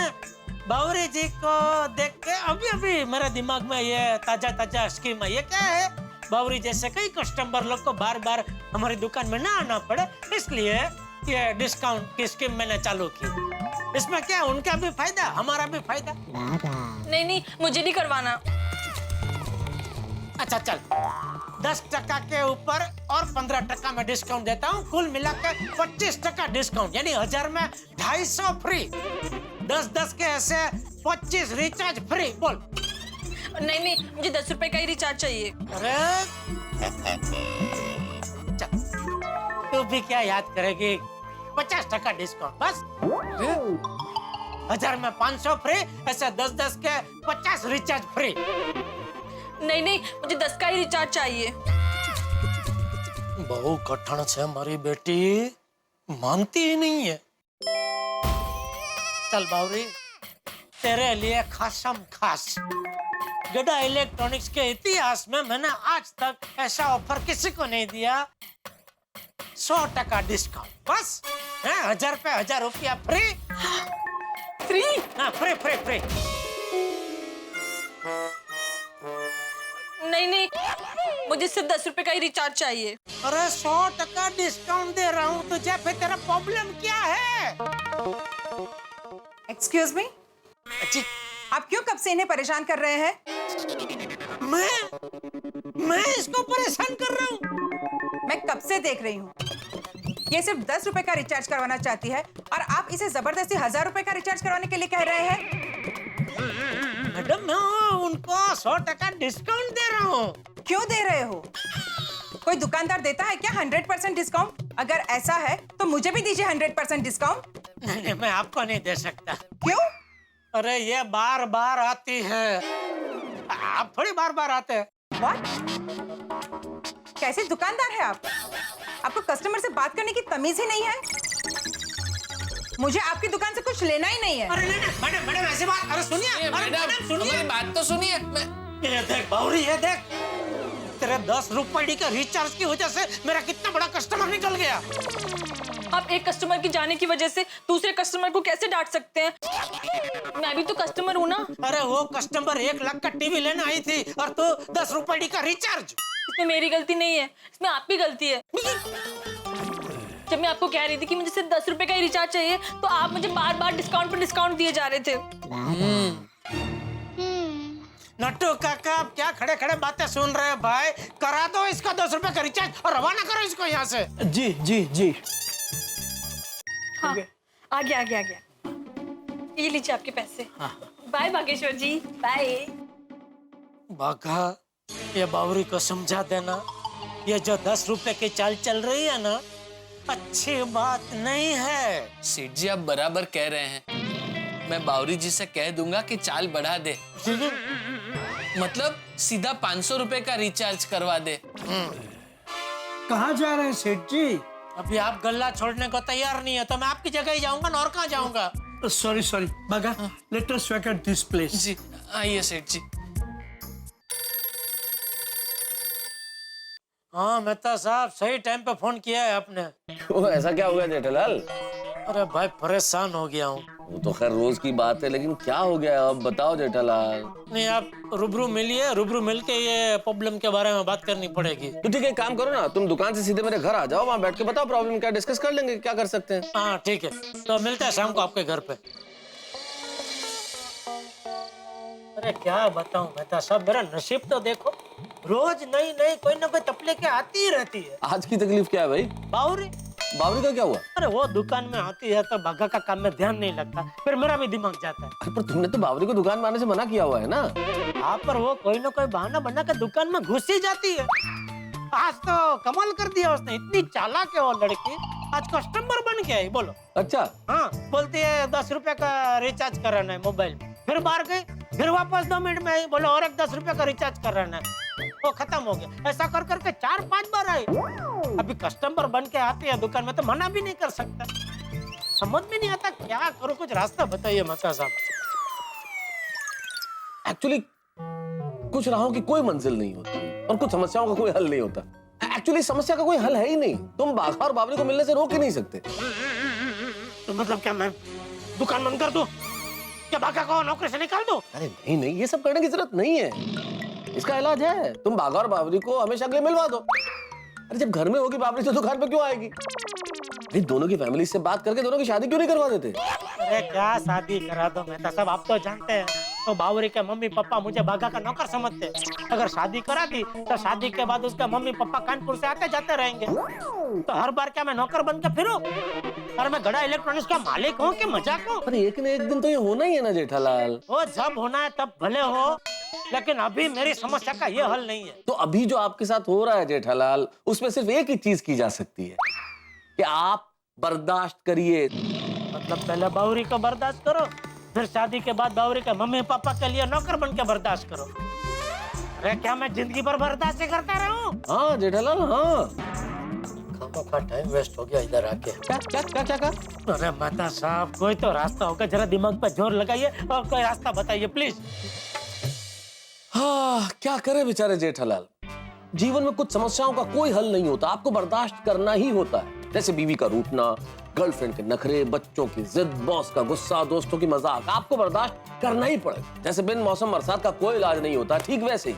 बावरी जी को देख के अभी अभी मेरे दिमाग में ये ताजा ताजा स्कीम है। ये क्या है, बावरी जैसे कई कस्टमर लोग को बार बार हमारी दुकान में ना आना पड़े, इसलिए ये डिस्काउंट की स्कीम मैंने चालू की। इसमें क्या, उनका भी फायदा हमारा भी फायदा।
नहीं नहीं, मुझे नहीं करवाना।
अच्छा चल, 10% के ऊपर और 15% में डिस्काउंट देता हूँ, कुल मिलाकर 25% डिस्काउंट, यानी 1000 में 250 फ्री। 10 के ऐसे 25 रिचार्ज फ्री। बोल।
नहीं नहीं, मुझे 10 रुपए का ही रिचार्ज चाहिए।
अरे चल, तू भी क्या याद करेगी, 50% डिस्काउंट बस। 1000 में 500 फ्री, ऐसे 10 के 50 रिचार्ज फ्री।
नहीं नहीं, मुझे 10 का ही रिचार्ज चाहिए।
बहु कठिन से हमारी बेटी, मानती ही नहीं है। चल बावरी, तेरे लिए खासम खास गड़ा इलेक्ट्रॉनिक्स के इतिहास में मैंने आज तक ऐसा ऑफर किसी को नहीं दिया। 100% डिस्काउंट बस। 1000 पे 1000 रुपया फ्री।
फ्री?
हाँ, फ्री फ्री फ्री।
नहीं नहीं, मुझे सिर्फ 10 रुपए का ही रिचार्ज चाहिए।
अरे 100% डिस्काउंट दे रहा हूँ तुझे, फिर तेरा प्रॉब्लम क्या है?
एक्सक्यूज मी,
जी
आप क्यों कब से इन्हें परेशान कर रहे हैं?
मैं इसको परेशान कर रहा हूँ?
मैं कब से देख रही हूँ। ये सिर्फ 10 रुपए का रिचार्ज करवाना चाहती है और आप इसे जबरदस्ती 1000 रुपए का रिचार्ज करवाने के लिए कह रहे हैं।
मैडम, मैं उनको 100% डिस्काउंट दे रहा हूँ।
क्यों दे रहे हो? कोई दुकानदार देता है क्या 100% डिस्काउंट? अगर ऐसा है तो मुझे भी दीजिए 100% डिस्काउंट।
नहीं, मैं आपको नहीं दे सकता।
क्यों?
अरे ये बार बार आती है, आप थोड़ी बार बार आते हैं।
What? कैसे दुकानदार है आप? आपको कस्टमर से बात करने की तमीज ही नहीं है? मुझे आपकी दुकान से कुछ लेना ही नहीं है।
अरे नहीं, मैडम मैडम ऐसे बात, अरे सुनिए मैडम सुनिए,
हमारी बात तो सुनिए।
ये देख बावरी, ये देख, तेरे 10 रुपए का रिचार्ज की वजह से मेरा कितना बड़ा कस्टमर निकल गया।
आप एक कस्टमर की जाने की वजह से दूसरे कस्टमर को कैसे डांट सकते हैं? मैं भी तो कस्टमर हूँ ना।
अरे वो कस्टमर 1 लाख का टीवी लेने आई थी और तू 10 रुपए का रिचार्ज।
इसमें मेरी गलती नहीं है, इसमें आपकी गलती है। जब मैं आपको कह रही थी कि मुझे सिर्फ 10 रुपए का ही रिचार्ज चाहिए, तो आप मुझे बार बार डिस्काउंट पर डिस्काउंट दिए जा रहे थे।
नट्टू काका, आप क्या खड़े खड़े बातें सुन रहे हैं भाई? करा दो इसका 10 रुपए का रिचार्ज और रवाना करो इसको यहाँ से।
जी जी जी।
हाँ, आ गया आ गया आ गया। ये लीजिए आपके पैसे। बाय बागेश्वर जी, बाय।
बाघा, ये बावरी को समझा देना, ये जो 10 रुपए की चाल चल रही है ना, अच्छी बात नहीं है।
सेठ जी, आप बराबर कह रहे हैं। मैं बावरी जी से कह दूंगा कि चाल बढ़ा दे, मतलब सीधा 500 रुपए का रिचार्ज करवा दे।
कहाँ जा रहे हैं सेठ जी?
अभी आप गल्ला छोड़ने को तैयार नहीं है तो मैं आपकी जगह ही जाऊंगा ना, और कहाँ जाऊंगा?
Sorry sorry Bagha, let us vacate this place.
जी आइए सेठ जी।
हाँ मेहता साहब, सही टाइम पे फोन किया है आपने।
क्यों, ऐसा क्या हो गया जेठालाल?
अरे भाई परेशान हो गया हूँ।
वो तो खैर रोज की बात है, लेकिन क्या हो गया अब बताओ जेठालाल।
नहीं, आप रूबरू मिलिए, रूबरू मिलके ये प्रॉब्लम के बारे में बात करनी पड़ेगी।
तो ठीक है, काम करो ना, तुम दुकान से सीधे मेरे घर आ जाओ, वहाँ बैठ के बताओ प्रॉब्लम क्या, डिस्कस कर लेंगे क्या कर सकते हैं।
हाँ ठीक है, तो मिलते हैं शाम को आपके घर पे। अरे क्या बताऊं मेहता साहब, मेरा नसीब तो देखो, रोज नई नई कोई ना कोई तकलीफ आती ही रहती है।
आज की तकलीफ क्या है भाई?
बावरी।
बावरी का क्या हुआ?
अरे वो दुकान में आती है तो बाघा का काम में ध्यान नहीं लगता, फिर मेरा भी दिमाग जाता है।
अरे पर तुमने तो बावरी को दुकान में आने से मना किया हुआ है ना।
हाँ, पर वो कोई ना कोई बहाना बना कर दुकान में घुस ही जाती है। आज तो कमाल कर दिया उसने, इतनी चालाक है वो लड़की, आज कस्टमर बन के आई। बोलो।
अच्छा।
हाँ, बोलती है 10 रुपए का रिचार्ज कराना है मोबाइल में, फिर बाहर गई, फिर वापस 2 मिनट में आई, बोलो और एक 10 रुपए का रिचार्ज कराना है, वो खत्म हो गया। ऐसा कर करके 4-5 बार आई। अभी कस्टमर बन के आती है दुकान में तो मना भी नहीं कर सकता। समझ में नहीं आता क्या करो, कुछ रास्ता बताइए माता साहब।
एक्चुअली कुछ राहों की कोई मंजिल नहीं होती और कुछ समस्याओं का कोई हल नहीं होता। एक्चुअली समस्या का कोई हल है ही नहीं। तुम बाघा और बाबरी को मिलने से रोक ही नहीं सकते।
तो मतलब क्या मैं दुकान बंद कर दूं? क्या बाघा को नौकरी से निकाल दूं?
अरे नहीं नहीं, ये सब करने की जरूरत नहीं है। इसका इलाज है, तुम बाघा और बाबरी को हमेशा के लिए मिलवा दो। अरे जब घर में होगी बाबरी तो दुकान पे क्यों आएगी? अरे दोनों की फैमिली से बात करके दोनों की शादी क्यों नहीं करवा देते?
अरे क्या शादी करा दो मेहता साहब, आप तो जानते हैं तो बावरी के मम्मी पापा मुझे बाघा का नौकर समझते हैं। अगर शादी करा दी तो शादी के बाद उसके मम्मी पापा कानपुर से आते जाते रहेंगे, तो हर बार क्या मैं नौकर बन के फिरूं? और मैं गड़ा इलेक्ट्रॉनिक्स का मालिक हूँ कि मजाक हूँ?
अरे एक न एक दिन तो ये होना ही है ना जेठालाल।
वो जब होना है तब भले हो, लेकिन अभी मेरी समस्या का ये हल नहीं है।
तो अभी जो आपके साथ हो रहा है जेठालाल, उसमें सिर्फ एक ही चीज की जा सकती है कि आप बर्दाश्त करिए।
मतलब पहले बावरी को बर्दाश्त करो, फिर शादी के बाद बावरी के मम्मी पापा के लिए नौकर बन के बर्दाश्त करो। अरे क्या मैं जिंदगी भर बर्दाश्त करता रहूं?
हाँ जेठालाल, हाँ।
का टाइम वेस्ट हो गया इधर आके।
क्या?
अरे माता साहब, कोई तो रास्ता होगा, जरा दिमाग पे जोर लगाइए और कोई रास्ता बताइए प्लीज।
हाँ, क्या करे बेचारे जेठालाल। जीवन में कुछ समस्याओं का कोई हल नहीं होता, आपको बर्दाश्त करना ही होता है। जैसे बीवी का रूठना, गर्लफ्रेंड के नखरे, बच्चों की जिद, बॉस का गुस्सा, दोस्तों की मजाक, आपको बर्दाश्त करना ही पड़ेगा। जैसे बिन मौसम बरसात का कोई इलाज नहीं होता, ठीक वैसे ही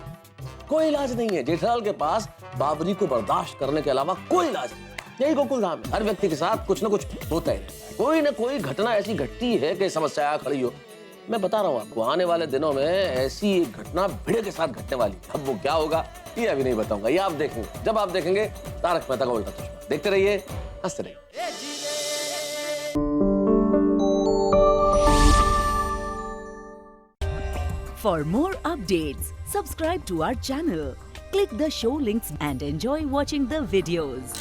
कोई इलाज नहीं है जेठालाल के पास बाबरी को बर्दाश्त करने के अलावा कोई इलाज नहीं। यही गोकुल धाम है, हर व्यक्ति के साथ कुछ ना कुछ होता है, कोई ना कोई घटना ऐसी घटती है कि समस्या खड़ी हो। मैं बता रहा हूँ आपको, आने वाले दिनों में ऐसी एक घटना भिड़े के साथ घटने वाली है। अब वो क्या होगा ये अभी नहीं बताऊंगा, ये आप देखेंगे। जब आप देखेंगे तारक मेहता का उल्टा चश्मा। देखते रहिए, हंसते रहिए।
For more updates, subscribe to our channel, click the show links and enjoy watching the videos.